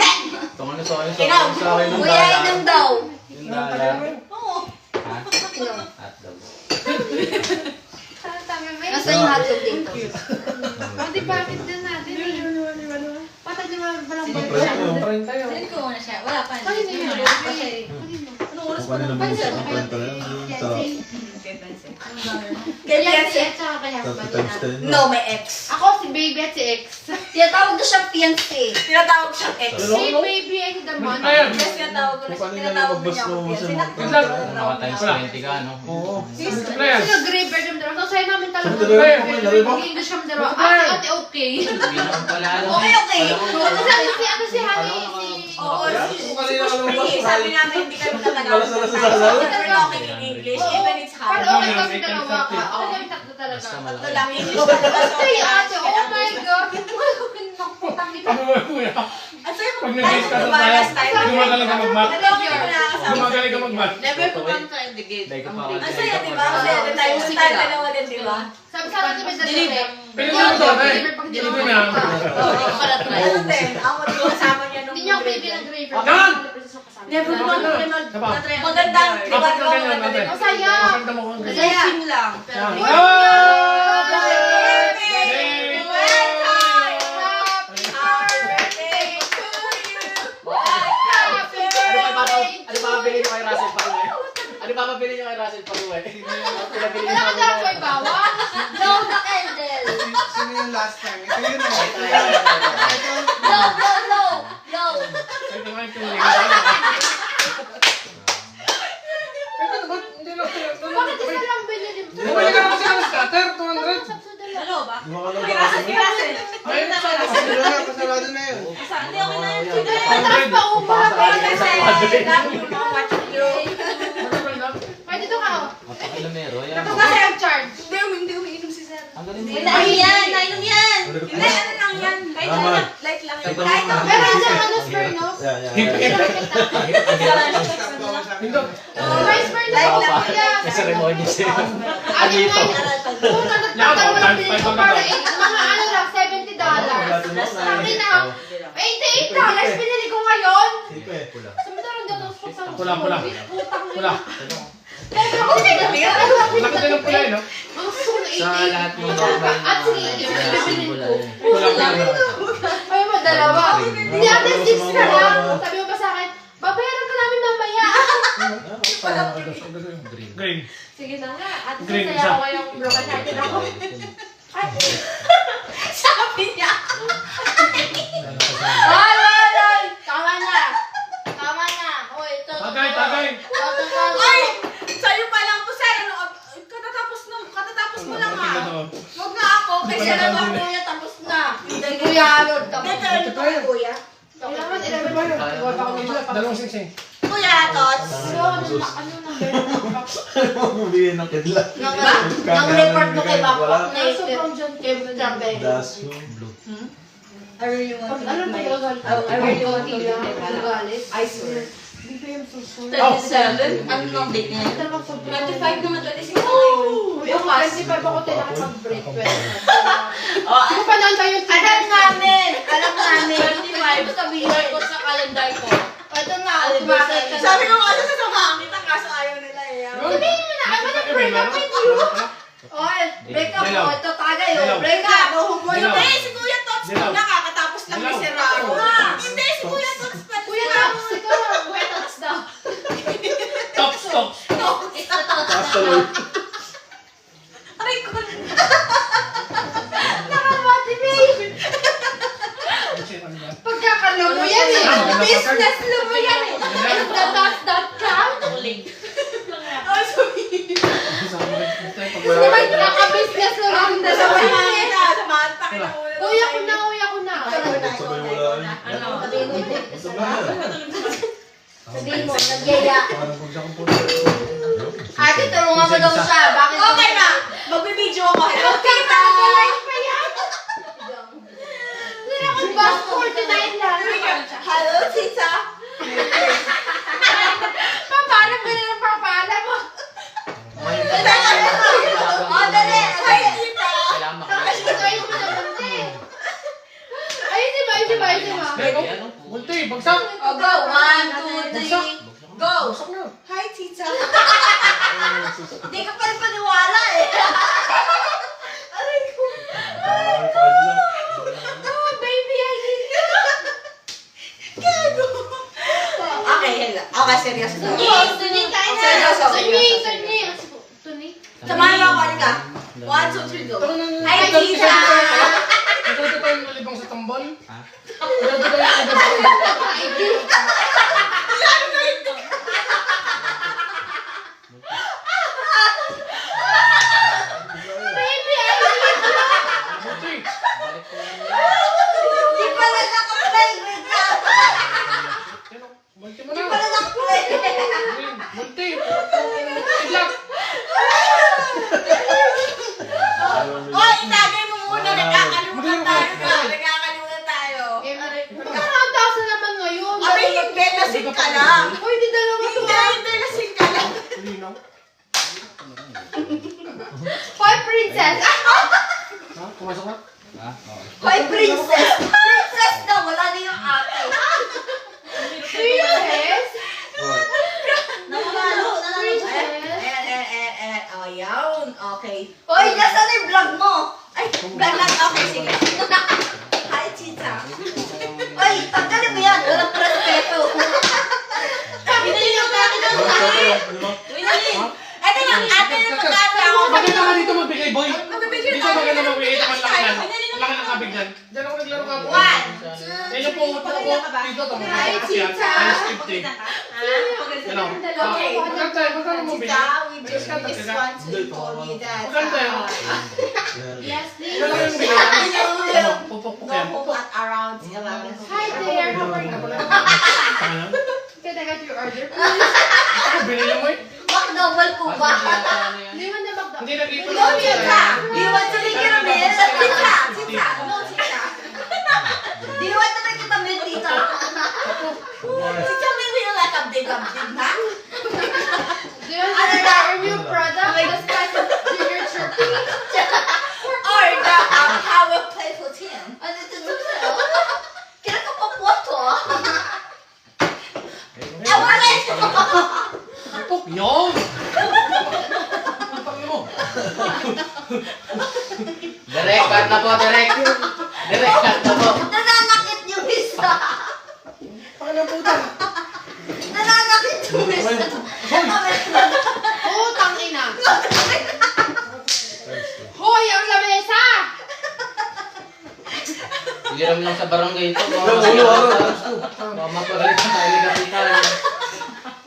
Tungan na sa akin. Ikaw, Sa akin ng kuya, inom daw. Yung dala. Oo. Ha? Inom. At daw. Nasaan yung hotdog dito? Hindi, bakit din natin? Patag naman palang Siyempre, balik siya. oo. 30 yun. Send ko muna siya. Wala pa. Kanina yun. Anong oras pa Kanina na? mo sa kwento na yan. Sa Kay Beyonce. At saka kay husband times niya. 10. No, may ex. Ako si baby at si ex. Tinatawag ko siyang fiancé. Tinatawag siyang ex. Pero- Si baby and the money. Ayan. Yes, tinatawag ko na Paano siya. nga Tinatawag ko lumabas niya mo ako sa fiancé. mga Naka times 20 ka, no? Oo. Kasi Player. nag-graveyard yung dalawa. So, sa'yo namin talaga. Saan dalawa? Laro ba? Mag-English kami dalawa. Player. Ate, okay. Hindi naman pala. ano. Okay, okay. Kasi si Hani, Oo, Kung kanina ka lumabas, si sabi namin hindi kami talaga. Salas. We're talking in English, even it's hard. Parang okay kami dalawa ka. Ako kami tatlo talaga. Basta Ito malaki. lang, English talaga. Kasi ate, oh my God. Yung putang ito. Ano ba kuya? At sa'yo, Pag tayo nag-guess ka sa doon tumagas tayo, tayo. gumagaling ka mag-math. Nalawin ko na kasama. Gumagaling ka mag-math. Never kumanta in the gate. Dahil ka pa. Ang saya, di ba? Ang saya din tayo. Gusto tayo dalawa din, di ba? Sabi sa akin, may deliver. Pilitin mo ito, eh. Pilitin mo yan. Oo, para try. Ano din? Ako din kasama niya nung Hindi niyo ako bibigyan ng graveyard. Yan! Never ko Ano? naman Diba? magandang Apat liwan na ko. ganyan, ate. Masaya. Maganda mo kung ganyan. Masaya. lang. Yan. Wow! Happy Hey! Valentine's! Happy birthday to you! Ano ba pabili nyo kay Russell Paruwe? Ano ba pabili nyo kay Russell Paruwe? Pinabili nyo Wala ka dyan may bawang. Blow the candle! Sino yung last time? Ito yun eh. Blow, blow, blow! Blow! Ito nga yung tuloy. Bakit isa lang binili mo? Bumili ka naman sila ng scatter, 200. Ano ba? Kirasin! Ay, Pasarado na yun. Hindi ako na yun. Mataas pa umura. Kasi, love you, mama, you. Pwede ito ka. Napakalamero. Yan. Tapos kasi ang charge. Hindi umiinom si Sir. Ang galing mo. Hindi, yan! Nainom yan. Hindi, ano lang yan. Kahit Tama. ano, light lang yun. Tama. Kahit ano. Meron siyang ano, Smirnoff. Pindot. May Smirnoff Like ako lang. kuya. May ceremony siya. Ano Dito. nga, kung nagtatawa lang pinili ko para mga ano lang, $70. Sabi na, $88 pinili ko ngayon. Samantalang daw ng spot sa Pula, pula. Putang Pula. Pero ako pinili. Laki din ng pula eh, no? Ang soon Sa lahat ng normal na At sige, simbolo ibibinin ko. eh. Pula, pula. Ayaw mo, dalawa. Hindi ate, 6 ka lang. Sabi mo pa sa akin, babayaran ka namin mamaya. Green. Sige na nga, ate, Green, sasaya isa. ko ngayong broken hearted ako. Ay, Sabi niya. ay, ay, ay! Tama na! Tama na! Hoy, ito. Tagay, tagay. Ay! Sa'yo pa lang to, sir. Ano, katatapos mo lang ha. Huwag nga ako, kasi Kaya ano naman ako. kuya, tapos na. Kuya Harold, tapos. Dito, ano pa kay kuya? Kailangan 11 ba yun? Iwag ako ng mga Dalawang singsing. Kuya, Tots. Ano number? Bumili ng kidlat. Nang report mo kay Papa. Nasa from John Kevin Trabe. Das yung blue. I really want to Ano eat my... talaga? I really want to eat Kuya, my banana. galit. I swear. Bibi, I'm so sorry. 37? Ano nang date niya? Talagang sobrang- 25 naman, 26 na ngayon. Uy, ako 25 ako tayo nakapag-break. Oh, Hindi ko pa naantay yung Alam namin! Alam namin! 25 sabihin ko sa calendar ko. Ito na, tumakit ka na. sabi ko nga sa samahan kita, kaso ayaw nila eh. Sabihin mo na, I wanna break up with you. Oy, break up Dilaw. mo. Ito tagay. Dilaw. Break up. Huwag Dilaw. Hindi, si Kuya Tots Dilaw. muna kakatapos lang ni Dilaw. Sir Raro. Oo. Hindi, si Kuya Tots pa. Kuya, tapos ikaw. Kuya, tapos daw. Stop, stop. Taas tuloy. Aray ko. Nakamotivate. Pagkakalo mo yan eh. Business lo mo yan eh. Is the dot count? Ay, sabi. Gusto naman naka-business lo lang dalawa yan eh. Samahan pa kita muna. Kuya ko na, kuya ko na. Sabay wala yun. Ano? Sabihin mo. Ito ba yan? Sabihin mo, nagyaya. Parang kung saan po. Ate, tulungan mo daw siya. Bakit Okay na. Magbibideo ako. Hello, tita. Wala akong bus 49 lang. Hello, tita. Papalam ka na ng papala mo. Oh, dali. Hi, tita. Kailangan makakita. Ito yung pinaganda eh. Ayun si ba, ayun si ba, ayun si ba. Go. Multi, bagsak. Oh, go. 1, 2, 3. Go. Bagsak na. Hi, tita. Hindi ka pa rin paniwala eh. Aray ko. Oh, baby, I need you. Gago. Okay, hello. Okay, seryoso. Sunod tayo na. Seryoso. Tuni, Tuni. Tuni. Samahan mo ako, halika. 1, 2, 3, go. Hi, Hi, tita. Ito tayo malibang sa tambol. Ito tayo malibang sa Baby, I need you. multi. Hindi pala naka-play with that. Multi mo na. Hindi pala naka-play. Multi. Itlak. Oh, itagay mo muna. Nagkakalimutan tayo ka. Nagkakalimutan tayo. Parang ang taas na naman ngayon. Abi, hindi. Lasing ka lang. Uy, di dalawa to. Hindi. Lasing ka lang. Linaw. Hoy, princess. Ha? Pumasok na? Hoy, princess. Princess na. Wala na yung ate. Princess? Namamalo. Princess? Ayan. Oh, yawn. Okay. Hoy, nasaan na yung vlog mo? Ay, vlog lang. Okay, sige. Hi, tita. Hoy, tanggalin mo yan. Walang respeto. Pinalin ang bakit ang Pinalin. Ito yung ate na magkakaw. Bakit ka dito magbigay, boy? Magbibigay Dito tayo. maganda magbigay ka man lang yan. Pinalin ang Wala ka ng kabigyan. Diyan ako naglaro ka. 1, 2, Yan yung pumunta ko. Dito to. Hi, tita. Times 50. Ano? Okay. Magkanta, magkano mo Tita, bilhin? we just want to inform you that Magkanta yan. Yes, please. Wala kayong bilhin. Ano? Pupok go yan. home at around 11. Hi there. Ano? Can I get your order, please? Ano binili mo eh? Makdouble po ba? Hindi mo na magda. Hindi nag-ipon No, tita. Do you want to make it a meal? Tita. Tita. No, tita. Do you want to make it a meal, tita? Tita, may we like a big, ha? Do you want to try our new product? The spice of ginger chirping. Or the power playful team. Ano ito ito? Kinakapapuwa to. Ewan Pupok yun! Ang pangin mo. Direk, cut na po, direk. Direk, cut na po. Nananakit yung Hiram lang sa barangay ito. Ulo, araw. Mga mapagalit na tayo ni Kapitan.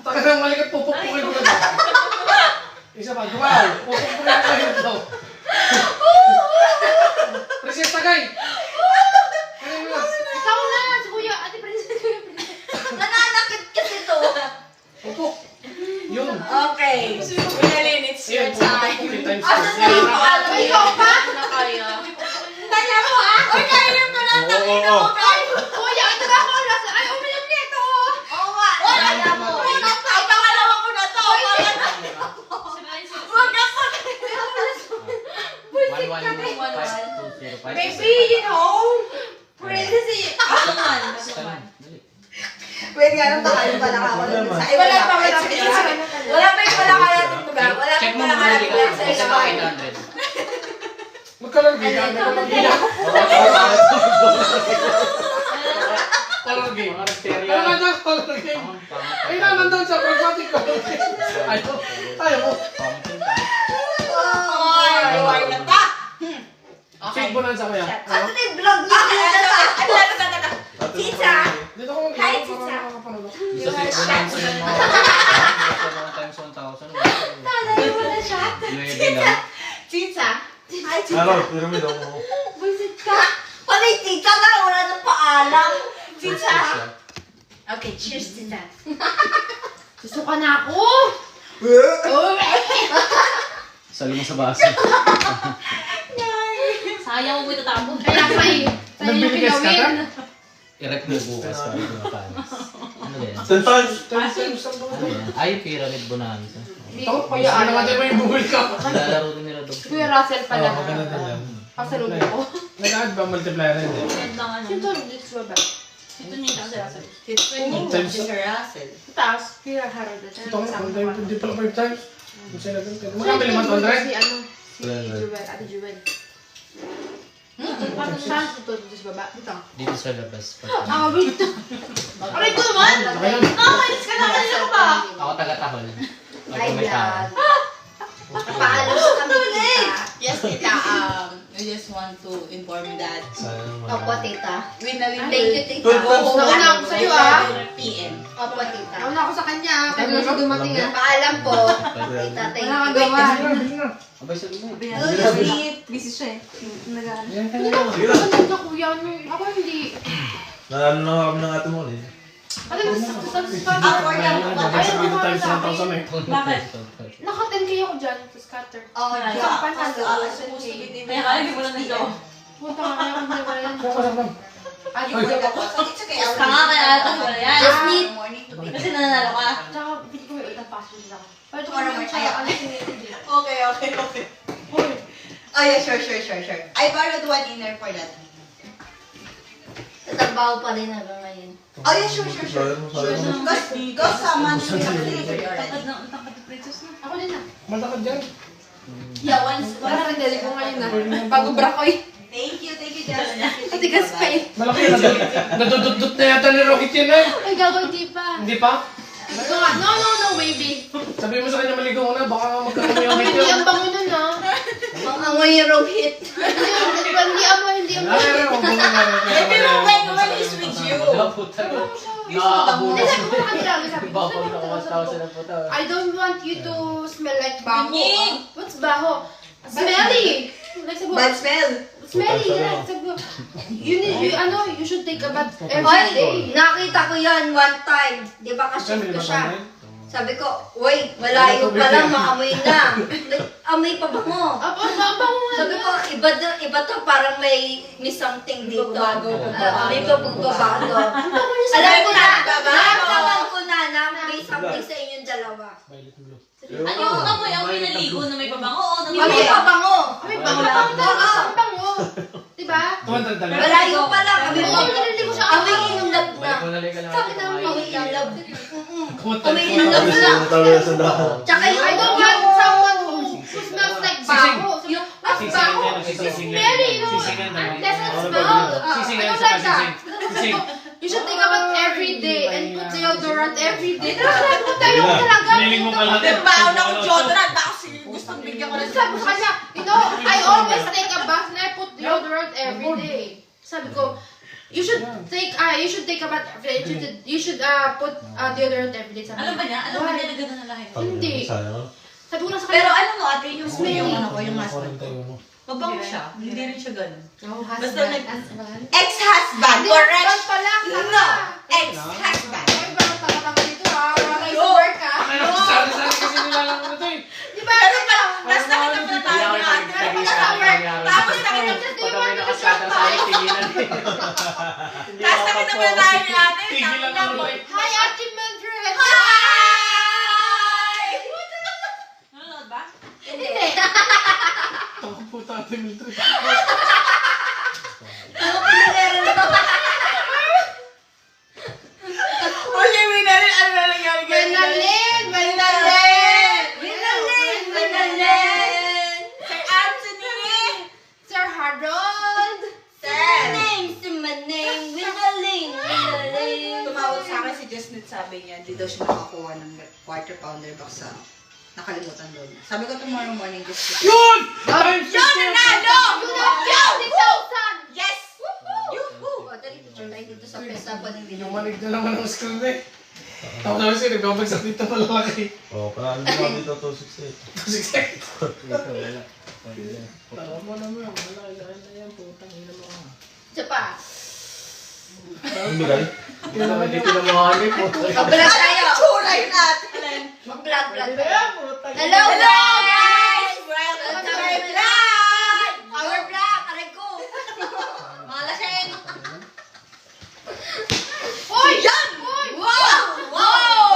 Taka nang malikat, pupupukin ko na. Isa pa, dumal. Pupupukin ko kayo ito. Princess Tagay! Ano mo na? Ikaw na, si Kuya. Ate Princess, Kuya Princess. Nananakit kasi to. Pupuk. Yun. Okay. Wilhelin, it's your time. Times Asa two. na yung pangalan mo? Ikaw pa? Na kaya. Tanya mo ah! Uy, kaya mo na Oo, oo, ito. oo. Kuya, ito na ako. Ay, uminom nito. Oo nga. Kaya mo. Ay, pangalawa ko na to. Huwag ako. 11520. Baby, you know. Princess, wait nga lang, baka yung pala ako. Ay, wala pa. Wala pa yung pala kaya dito ba? Wala pa Check yung mo pala muna kaya dito. dito sa Isa ilaw. pa 800. Magkalagay ka. Kalagay. Mga nagterya. Ano nga dyan? Kalagay. Ay naman doon sa pragmatic ko. Ayaw. Ayaw mo. Ay, why na ta? Check mo na sa kaya. Ano na yung vlog niya? Ano? Chicha! Dito ko mag- Hi, Chicha. Isa sa ito na sa yung mga times 1,000. Tatay mo na siya. Chicha? Hi, Chicha. Araw, pyramid ako. Visit ka. Panay tita ka, wala nang paalam. Chicha. Okay, cheers to that. Susuka na ako. Salo mo sa baso. Sayang mo ito tabo. Kaya sa'yo. Sa'yo yung Nagbibigas ka, pinawin. I-rep mo bukas para mga fans. Ano yan? 10 times. Ano yan? Ay, pyramid bonanza. Ito, payaan naman tayo yung buhay ka. Lalaro din nila doon. Kuya Russell pala. Oo, maganda din yan. Pasalubong ko. Nag-add ba multiplier hindi? Yan lang ano. Yung to, dito sa baba. Ito niya lang sa Russell. Times Taas. Kuya Harold. ito, hindi pala 5 times. Kung sila doon. Magkano Si naman 200? ano, si Jewel, Ate Jewel. Saan ito dito sa baba? Dito. Dito sa labas. Ah, wait. Aray ko naman! Okay lang. Nakakainis ka na kanina ko pa! Ako taga-tahol. Pag Hi, may tao. Vlad. Paalam sa kami, tita. Yes, tita. I just want to inform you that Opo, tita. win na win. Thank you, tita. 12 times. Nauna ako sa'yo, ah. PM. Opo, tita. Nauna ako sa kanya. Kaya mo siya dumating ah. Paalam po. Tita, thank Wala kang you. gawa. Abay, sabi mo. Busy siya eh. Yan ka Hindi na. na ako ganun ka, kuya. Ako hindi. Nanalo na kami ng ate mo eh. Ano ba sa Upward lang. Nag-sa dito times 1,000 eh. Bakit? Naka-10k ako dyan sa scatter. Oh, Wala. yeah. Supposed to be din. Kaya kaya hindi mo lang nito. Punta ka kaya kung hindi wala yan. Sarap lang. Ay, wala ako. So, it's okay. Tanga kaya ito wala yan. Just need. Kasi nananalo ka. Tsaka, hindi ko yung itang password nila ako. Pero ito Para kami may siya, kaya. ano sinitin din. Okay. Oh, yeah, sure. I borrowed one inner for that. Tatrabaho pa rin hanggang ngayon. Oh, yeah, sure. Sayang mo, sayang mo. Go sa monthly delivery Tangkad already. na, tangkad na princess na. Ako din na. Malakad dyan. Yeah, once. Parang ang dali ko ngayon na. Bago brakoy. Thank you, Justin. Matigas pa eh. Malaki na. Nadududut na yata ni Rocket yun eh. Ay, gago, hindi pa. Hindi pa? Ito nga, no, baby. Sabi mo sa kanya maligaw na, baka magkakaroon yung Hindi hit yun. ang bango nun ah. Ang amoy yung rohit. Hindi amo. Maybe when he's with you. Puta ko. Nakakabulo. Hindi, sabi ko sa kanila, sabi ko, Bawal sabi na ko, 1,000 na puta. I don't want you to smell like baho. Nying! What's baho? Smelly! Like sabi ko, Bad smell. smelly, like sabi ko, you should take a bath every Hoy, day. nakita ko yan one time. Di ba kasi ko siya? Sabi ko, wait, malayo pa lang, maamoy na. Amoy pa ba mo? Apo, ang bango nga. Sabi ko, iba to, parang may something dito. May pagbabago. Alam ko na, nakatawan ko na may something sa inyong dalawa. Ano yung amoy na ligo na may pabango? Oo, Amoy pa bango. May bango talaga, ang bango. Diba? 200 talaga. Malayo pa lang. Oo, naliligo siya. Amoy in love na. Balik mo na lang Sabi namin, Amoy in love. Puta. Amoy in love na. Natawala sa dahon. Tsaka yung I don't want someone who smells like baho. Yung What's baho? Smelly, you know, unpleasant smell. Sising I yan don't sa like that. sising. You should think about every day and put deodorant every day. Talaga, put tayo talaga. Niling mo pala. baon ako deodorant. Baka gustong bigyan ko Sabi ko sa kanya, I always take a bath and I put deodorant every day. Sabi ko, You should take a bath. You should put deodorant every day. Sabi Alam ba niya? Alam ba Why? niya na gano'n na lahat? Hindi. Sayang. Sabi ko lang sa Pero kanya. ano mo, ate, yung ano ko, yung husband ko. 41. Mabango siya. Hindi rin siya gano'n. Oh, Basta husband. nag- Ex-husband, Hindi, correct? husband pa lang. No, ex-husband. Ay, parang tanga-tanga dito ha. Wala kayo sa work ha. Sari-sari kasi nilalang mo to eh. Di ba? Pero tapos nakita mo na tayo Hindi ako ni ate. nagtagisa. Tapos nakita Pag kami nakaskata sa akin, tinginan eh. Hindi Tapos ako nakita mo na tayo ni ate. Tigil lang Tapos ako eh. Hi, Ate Mildred. Hi! Nanonood ba? Hindi. Ako po tatay Mildred. Ano pinilera na ba? Okay, Winalin. Ano na nangyari kay Manalin! Winalin! Sir Anthony! Sir Harold! Sir! Tumawag sa akin si Justnet, sabi niya, hindi daw siya nakakuha ng quarter pounder box sa nakalimutan doon. Sabi ko tomorrow morning, Justnet. Yun! Times Yun! Nanalo! Yun! 60,000! Yes! Yuhu! O, dali, picture tayo dito sa pesta po ng video. Yung manig na naman ang screen eh. Tapos naman siya, nagbabagsak dito malalaki. Oo, parang ano dito 268. 268. Wala. Tama mo naman, malaki-laki na yan, putang ina mo ka. Isa pa. Hindi guys. Hindi naman dito na mga ano po. Mag-vlog tayo. Tsura yun natin! Mag-vlog tayo. Hello! Hello, guys! Welcome to my vlog! Our vlog! Aray ko! Mga laseng! Uy! Yan! Uy! Wow! Wow!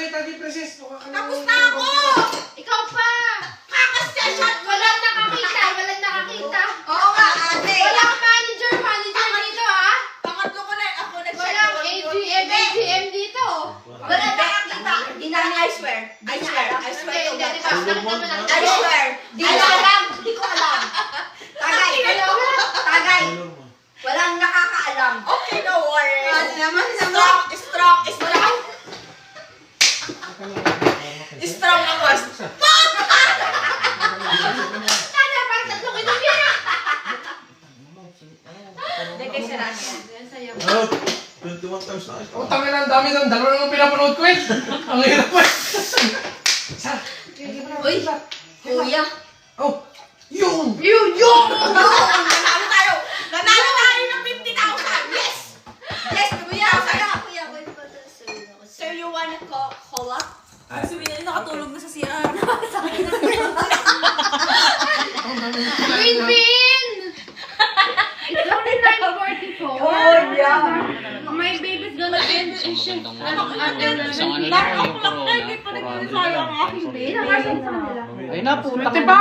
Tagay, princess. Mukha ka Tapos na ako! Ikaw pa! Kakasession ko lang! Walang nakakita! Oo nga, ate! Walang manager dito ha! Pangatlo ko na ako nag-check. Walang AGM dito! Wala nakakita. Hindi namin I swear. I swear. I swear. Hindi, to di God. ba? Nakita mo na. I swear. Di ko alam. Di ko alam. Tagay. Tagay. Walang nakakaalam. Okay, no worries. Strong, strong, strong. Strong ako. Sana, parang tatlong inumin na! Hindi kay Serrano yan. Yan, sayo. Ano? 21 times na ito. Ang tangin ang dami ng dalawa naman pinapanood ko eh. Ang hirap eh. Sa? Uy! Kuya! Oh! Yun! Nanalo tayo. Nanalo tayo ng 50,000. Yes. Yes, kuya. Kuya, wait pa tayo sa iyo. Sir, you wanna call up? Kasi binili nakatulog na sa CR. Green bean! It's only 9:44. Oh, yeah. My baby's gonna end in shift. Isang ano na yung corona. Ay na, putang ina.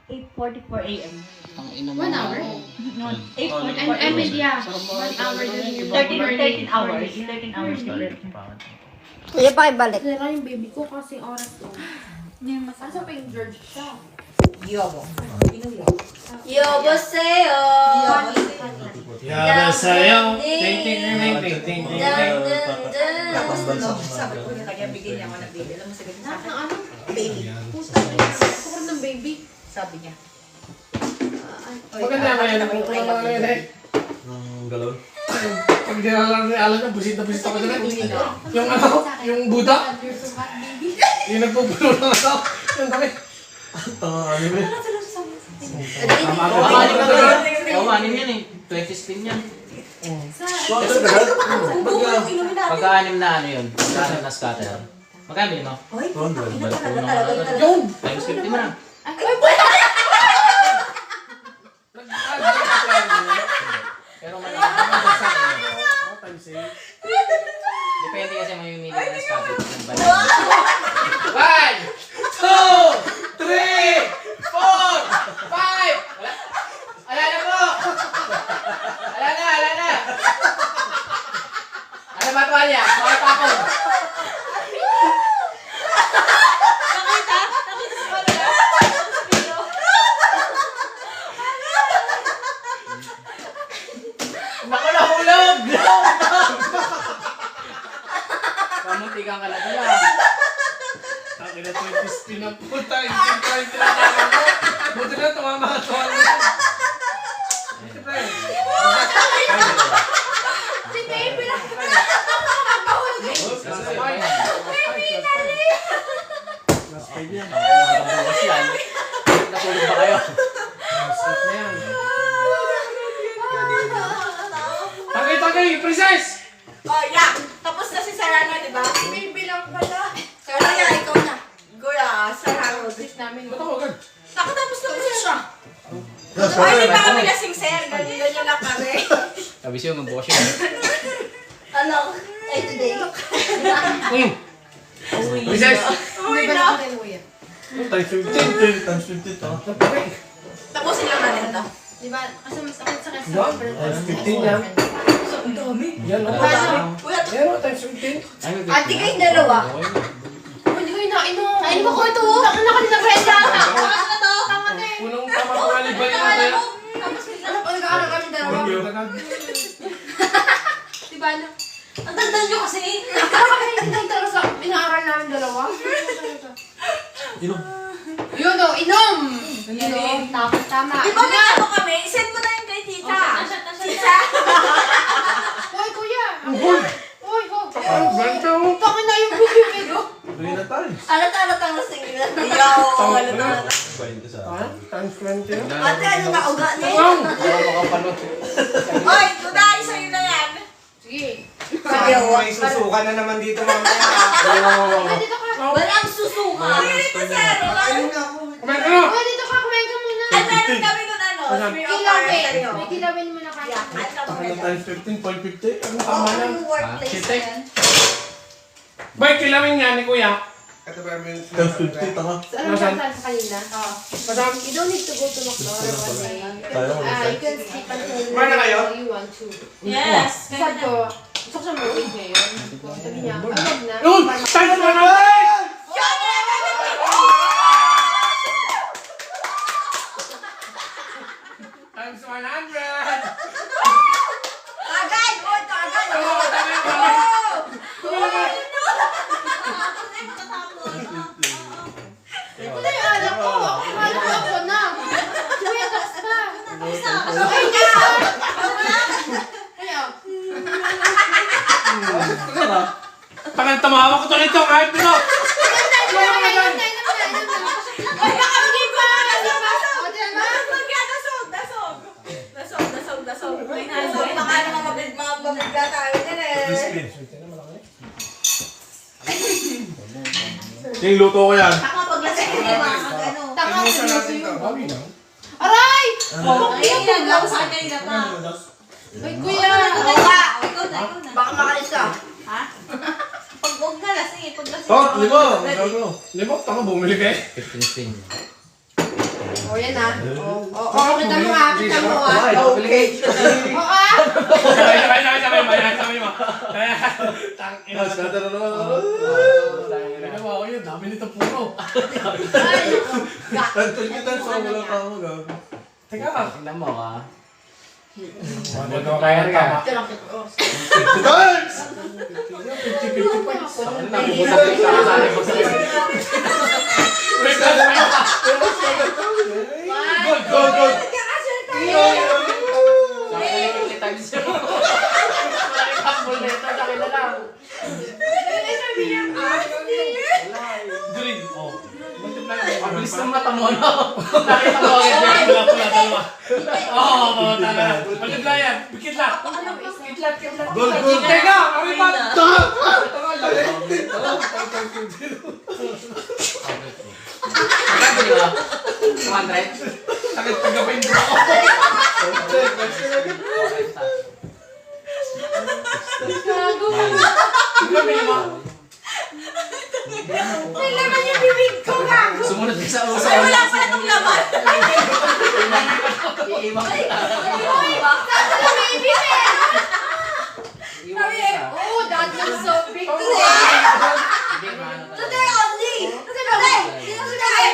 8:44 a.m. Ang ina mo. 1 hour? No, And media. 1 hour din. 13 hours. 13 hours difference. Kuya, pakibalik. Sira yung baby ko kasi oras to. Asa pa yung George siya? Yobo. Yoboseo! Yara sa'yo. Ting ting ting ting ting ting. Sabi ko niya kaya bigyan niya ako ng baby. Alam mo sabi niya sa akin? Ano? Baby. Puta na yun. Gusto ko ng baby. Sabi niya. Maganda naman yan. Ang kulang lang yun eh. Ng galon. Pag dinalang ni Alan, busit na busit ako dyan. Yung ano, yung Buddha. Yung nagpupulo lang ako. Yung dami. Tanga anime. Oo, anim yan eh. 20 spin yan. Bakit ang tagal? Ba't nga? Pagka-anim na ano yun? Pagka-anim na scatter. Magkano yun, no? Hoy, Ina talaga. Yung! Times 50 mo na. Pero mali. Depende kasi mamimili ka ng scatter. Ng balik. 1, 2, 3, 4, 5! Ala na po! Ala na! Ano ba ito niya? Bakit ako? Nakita sa kanila. Naku, nahulog! Pamuntikan ka na dyan. Taki na 20 spin ang puta. Hindi pa yung tinatama mo. Buti na tumama ka. Si Pre. Si Baby lang. Last five yan. Nakakabukas yan. Natulog ba kayo? Last five na yan. Tagay, princess! Oh, yeah. Tapos na si Sarano, di ba? Si Baby lang pala. Sarano, ikaw na. Kuya, Sarano. namin. Ba't ako agad? Nakatapos na siya. Ay, hindi pa kami lasing, sir. Ganyan lang kami. Sabi siya, mag-bukas yun. Ano? Ay, today. Princess! Uy, Hindi ba no. natin kuya? Times 15. Times 15 to. Tapusin lang natin ito. Di ba? Kasi mas ako sa kasi. Yan, times 15 yan. Ang dami. Yan, o. Kuya, Yan, o, times 15. ate kayong dalawa. Hindi ko inainom. Ay, mo ko ito. Tanga na kanina Brenda. Tapos na to. Tanga na eh. Unang tama ko nga liban na natin. Tapos na. Ano pa nag-aaral kami dalawa? Di ba na? Ang ganda nyo kasi. Ano kami hindi talaga sa inaaral namin dalawa? Inom. Yun o, inom! Inom, tama. Di ba may ano kami? Send mo na yung kay tita. Tita. Hoy, kuya! Uy! Hoy, ho! Banta mo! Tanga na yung bibig, oh! 3 na times. Alat-alat ang lasing nila. Yo, alat-alat. 20 sa Ha? Times 20 yan? Ate, ano na uga niya? Wow! Hoy, tunay sa'yo na yan. Sige. May susuka na naman dito mamaya. Hoy, dito ka! Walang susuka. Dito, sir. Ayun na ako. Kumain ka na! Hoy, dito ka! Kumain ka muna! Ay, meron kami nun ano. Spirit of fire Kilawin! sa'yo. May kilawin muna kayo. Yeah, at Ano kapag times 15? 0.50? Ano Oo, tama yan? yung workplace na yan. Bay, kilawin nga ni Kuya. Ito ba yung Times 50, tanga. Ano Nasaan? saan sa kanina? Madam, You don't need to go to McDonald's one day. Tayo, You can skip until Kumain na kayo? you want to. Yes. Sabi ko, gusto ko siya mag-wait ngayon. Sabi niya, ay, wag na. yun! Times 100! Times 100! Agad! Hoy, agad! Oo, tama yun. Wala yung anak ko. Akala ko ako na. Kuya, taas pa. Ay, na! Kaya, Tagal tamawa ko to nito, kahit pino! Ay, baka bigay ko na! O, diba? Dasog. May nasog. Baka naman mabigla tayo din eh. Yung luto ko yan. Baka paglasing ko yung mga ano. Tama, sinuso dito. yun. Aray! Ayun lang, sa kanina pa. Ay, kuya! Ikaw na. Baka makalis ka. Ha? Pag huwag na lasing, pag lasing. Oh, 5. Gago. Limok, tama bumili ka eh. 15 spin. O, yan ah. O, kita mo ah. Kita mo ah. Obligate. O, ah. Sabay mo. Tang ina. Mas kata na naman. Ano ba ako yun? Dami nito puro. Ay, Times 20 times ako walang tama. Gago. Teka. Tingnan mo ah. Ano ko kaya rin ka? ito lang kita. O, 50 times! 50-50 pa. Nabubusak yung sa kasali ko sa Wait lang. Good, good, good. times yun. Wala yung tambol na ito. Sakin na lang. Green. Oh. Multiply. Ang bilis ng mata mo, no? Nakita mo agad yan. Pula, dalawa. Oo, tama na. Multiply yan. Kitlat. Kitlat. Good, good. Teka, kami pa. Magkano nyo? 200? Sakit pagkapin ko ako. Kami mo. May laman yung bibig ko, gago. Sumunod ka sa uso. Ay, wala pala itong laman. Iiwan Ay, ka. saan ka lang baby, eh? Iiwan ka. oh, that looks so big Hindi, maano talaga. Today only. Today. Today.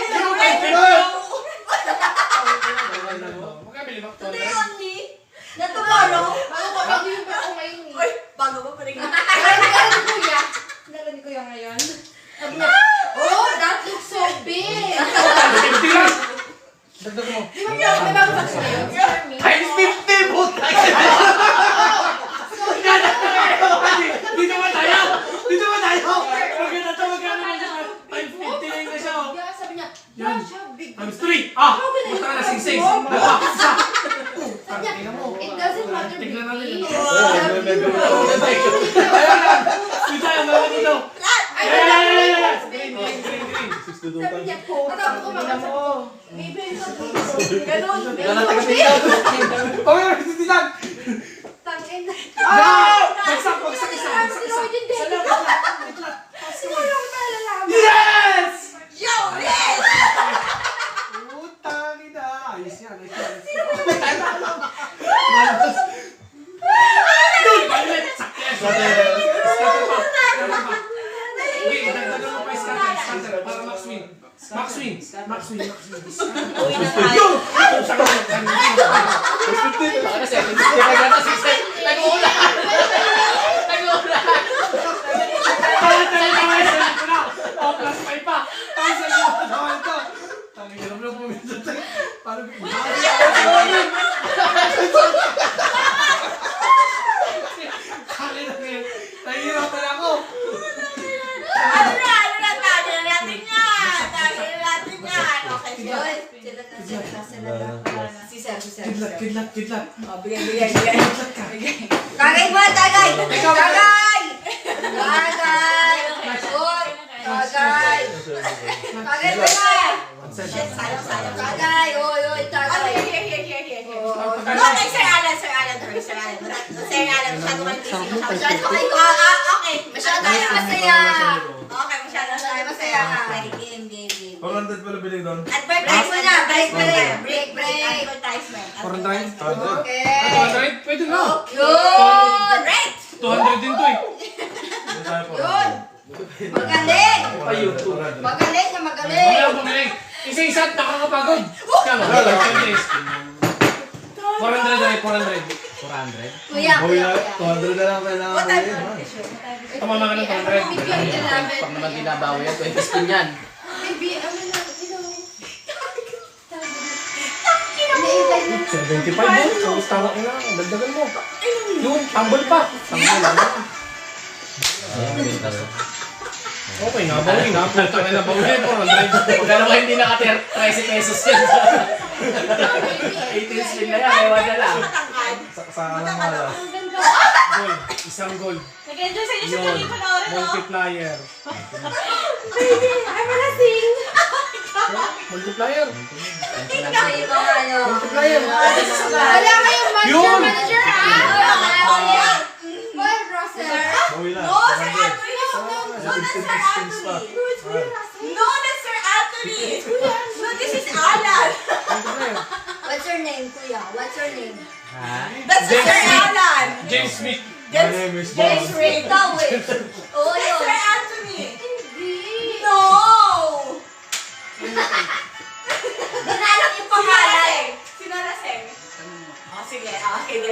Basta ka na sing-sing. Nagpapasa. Tingnan mo. It doesn't matter, Tignan natin. baby. Ayun na. Sita, ang mga dito. Yes! Green. 62 Sabi niya, patapos ko makasama. Baby, ganun. Wala taga-tingnan. Okay, titisan. Tangin na. Bagsak isa. Si Roger din. Siguro ako nalalaman. Yes! Yo, yes! Putang ina. Ayos yan. Dude, violet. Sakyan. Scatter pa. Okay, dagdagan mo pa yung scatter. Para max win. Max win. Uy na tayo. Baka na 7. Nagkagata 6. Nag-uulan. Nag-uulan. Oh, plus 5 pa. Tapos sa iyo, naman ito. Tangin na puminto tayo. Parang nahihirapan ako. Ano na, tayo natin yan. Okay, si Sir. Kidlat. Oh, bigay. Tagay mo, tagay! Tagay! Uy, tagay! Tagay mo na! Shit, sayang. Tagay! Uy, tagay! Here. No, kay Sir Alan. Sir Alan, masyado kayo busy. Okay, masyado tayo masaya. Okay, masyado tayo masaya. Game. 400 pala biling doon. Advertise mo na. Break. Advertisement. Okay. Pwede na. Yun! Right! 200 din to eh. Yun! Magaling! Magaling na magaling! Mamaya ako pumiling. Isa-isa at nakakapagod. Kama, 400 na 400. Kuya, kuya. 200 na lang kailangan What ko type yun. of tissue? Tumama ka ng 400. Pag naman dinabawi yan, 20 spin yan. Baby, ano na, 75 mo. Ang tawag na. Dagdagan mo. Yun, tambol pa. Okay na, bawi na. Punta ka na bawi. 400. Pag naman hindi nakatira 13 pesos yan. 18 spin na yan, ewan na lang. Sa mala. Gold. Isang gold. Nag-enjoy sa inyo siya Yun. kanina panoorin, no? Multiplier. Baby, I'm gonna sing. Multiplier. Tingnan kayo mga ano. Multiplier. Wala kayong Yun. manager, ha? Boy, Russell. Bawi na. No, Sir Anthony! No, that's Sir Anthony! No, that's Sir Anthony! No, this is Alan! What's your name, kuya? What's your name? That's Sir Alan! James Smith. My name is James Bob. Ray. Ikaw eh. Oo, That's yun. Sir Anthony! Hindi. No! Ginalak yung pangalan. Sino laseng? Oh, sige.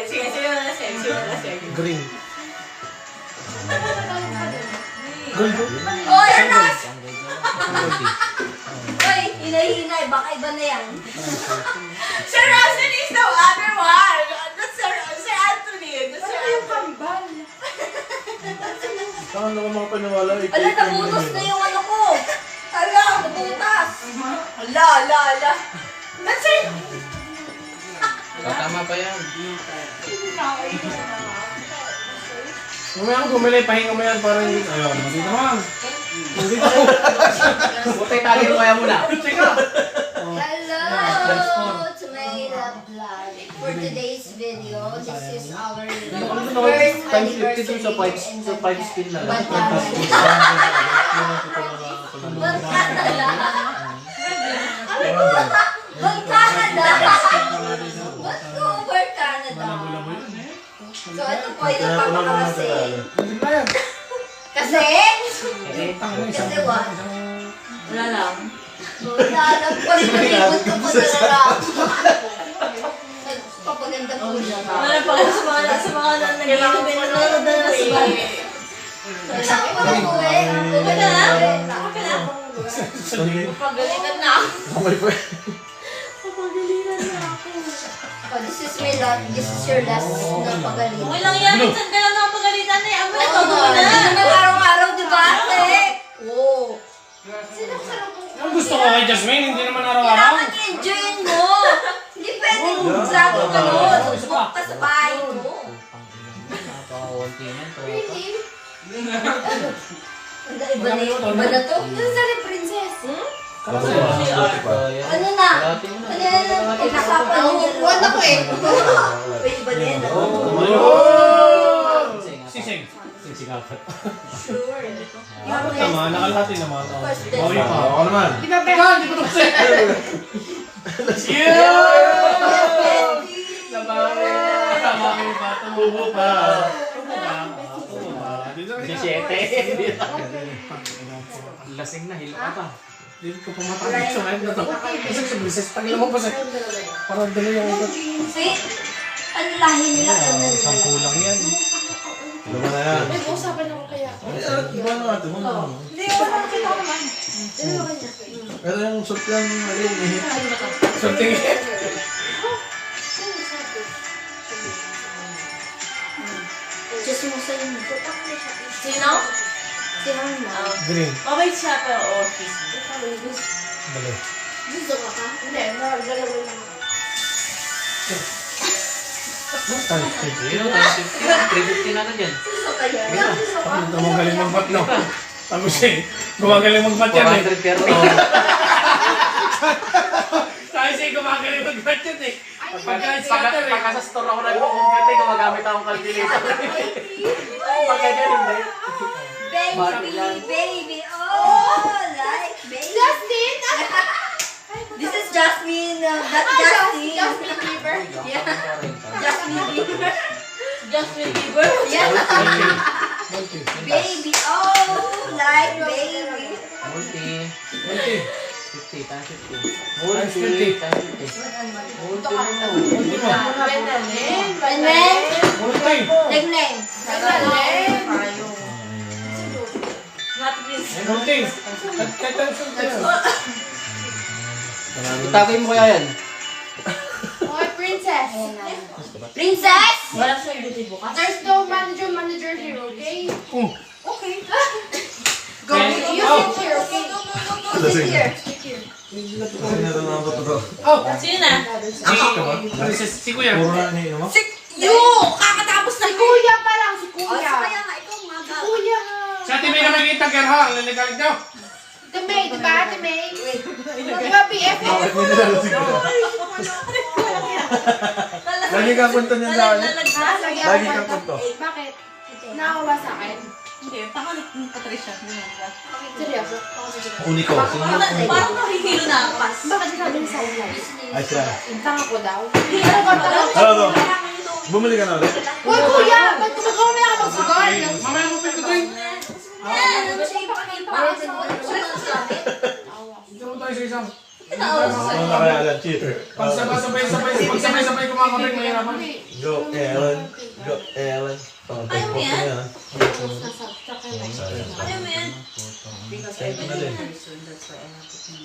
Sige. Sino laseng? Green. Oy, Anas! Oy, hinay-hinay. Baka iba na yan. Sir Anthony is the other one! That's Sir Anthony! That's Sir Anthony! Saan na mga paniwala? Ala, nabutos na yung ano ko. Ala, nabutas. Ala! That's Sir... Tama pa yan. Mamaya ako bumili, pahinga mo yan para hindi. Ayun, dito man. Dito. Butay tali mo kaya muna. Teka. Hello to my love vlog. For today's video, this is our Ano first times 50 anniversary dun sa 5 spin na lang. Mag Canada! Ba't ko over Canada? So ito po yung napapakasi. Multiplier. Kasi? Kasi what? Wala lang. Wala alam ko, nalibot ko po na lang. Nagpapaganda po siya. Wala pa kayo sa mga nag-iinom nanonood na sa bahay. Wala ko pa po eh. Okay na? Okay na? Pagalitan na ako. Oh, this is my last, this is your last na pagalit. Okay lang yan. Minsan ka lang nakapagalitan eh. Amo na Oo, todo na. hindi naman araw-araw, di ba? Oo. Ang gusto ko kay Jasmine, hindi naman araw-araw. Kailangan i-enjoy Tapos lagi ka nun. Book ka sa bahay mo. Napakaunti na to. Iba na yun. Iba na to. Ano sa princess? Ano na? Ano yan? Nakasapan niya. Buwan ako eh. Uy, iba na yan. Sisig. Sisigapat. Sure. Dapat naman, nakalahati naman. Bawi pa. Ako naman. Di ba, Teka, hindi ko tapos eh. Yeah! Nabawi pa. Tumubo pa. Tumubo pa. Dito ka. 17. Lasing na, hilo ka pa. Hindi ko pumatay sa ngayon na to. Kasi sa bisis, tagla mo pa sa... Parang dala yung... See? Ano lahi nila? Sampu lang yan. Ano ba na yan? may usapan ako kaya. Iba na natin. Hindi, wala nakita ko naman. Pero yung suit lang, Something. Just mo sa inyo. Sino? Si Hana. Green. Mabait siya pero office. Dali. Gusto ka ka? Hindi, dalawa lang. Yun, 350 na dyan. Gusto kaya? Ito mong galing magbat, no? Tapos eh, gumagaling magbat yan eh. 400 pero. Tayo siya gumagaling magbat yan eh. Pagka sa store ako nag-compute, gumagamit akong calculator. Pagka dyan, hindi. Baby, oh, like baby. Justin! This is Jasmine, not Justin. Justin Bieber. Yeah. Jasmine Bieber. Jasmine Bieber. Yeah. Baby, oh, like baby. Multi. Okay. 50 times 50. Times 50. Times 50. Multi mo. And then, Multi. name. Multi. Kahit ang sulti yan. Itagay mo kaya yan? Okay, princess. Princess? There's no manager here, okay? Okay. Go, you sit here, okay? Sit here. Kasi na ito na ito. Oh! Sino na? Si Kuya. Puro na ni mo? You! Kakatapos na Si Kuya pa lang, si Oh, Kuya. kaya nga, ikaw maga. Kuya nga. Sa Ate May na makikita, Gerha. Ang liligalig daw. Ate May, di ba, Ate May? Di ba, BF? Bakit mo nilalasig ko? Lagi kang kwento niyan sa akin. Lagi kang kwento. Bakit? Nakawa sa akin. Hindi, baka Patricia. Seryoso? Uni ko. Parang nakikilo na ako. Bakit sabi niya sa akin? Ay siya. Tanga ko daw. Ano ba, tanga ko? Ano? Bumili ka na ulit? Uy, Kuya! Ba't kumagawa ako magsugal? Mamaya mo pito doon. Yan, ano siya ipakita ko sa Dito mo tayo sa isang. Ano na kaya Alan? Cheat. Pagsabay-sabay kumakabay, mahirapan. Go Ellen. Go Ellen. Ayaw mo yan? Ayaw Ayaw mo yan? Thank you na din.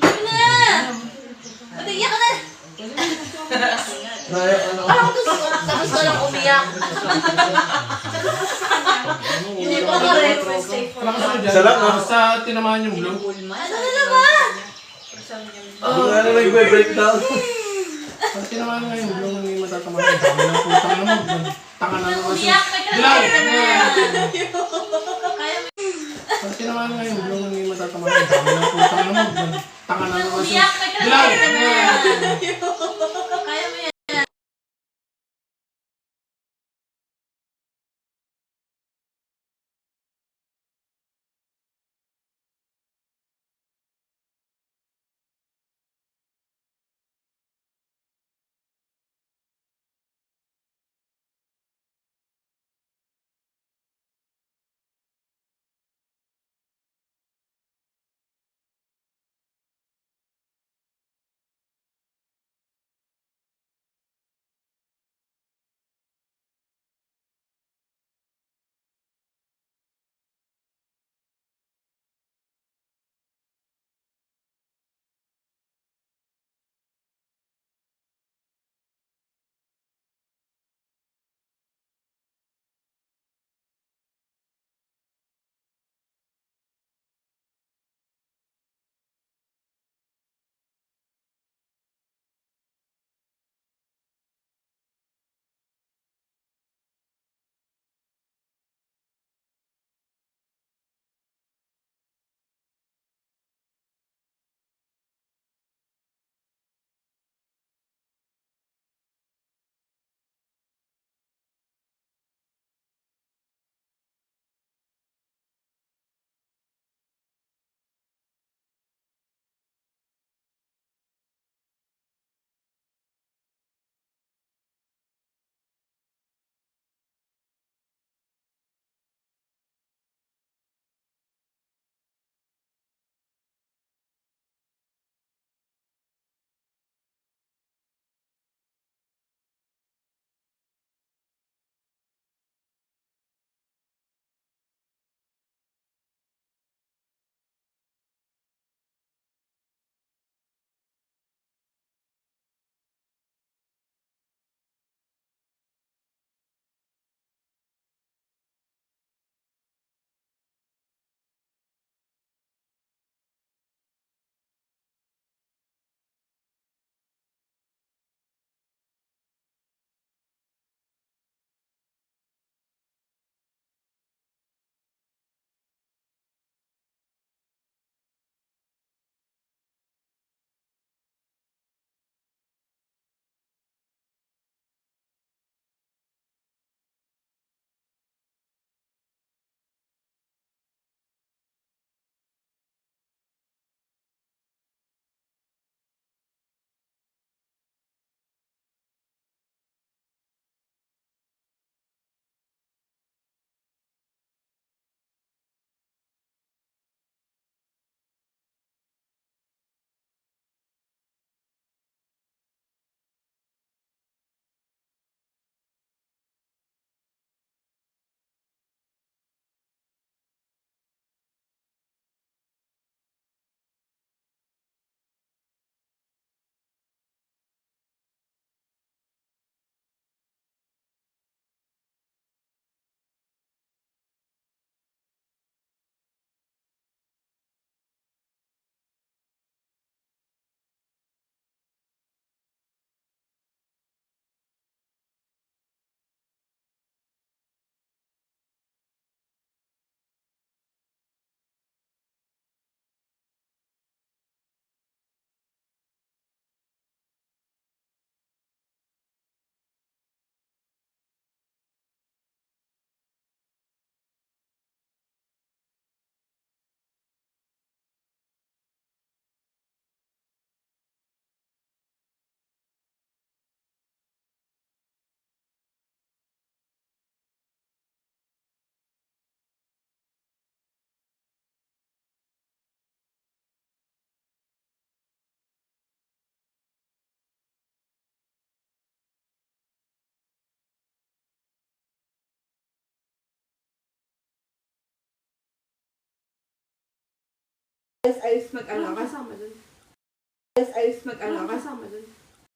Ayaw na! Ba't iyak ka na? Naya, ano? Tapos ko lang umiyak. Hindi ko ma-request eh. Isa lang, no? Basta tinamaan yung blue. Ano na naman? Ano na nag-breakdown? Pag tinamaan nga yung blue, hindi matatamahan. Sabi ng putang naman. Tanga na naman siya. Umiyak ka Dilaw! Kaya Pag tinamaan nga yung blue, hindi matatamahan. Sabi ng putang naman. Tanga na naman siya. umiyak ka Dilaw! Ayos mag-ano, kasama dun. Ayos mag-ano, kasama dun.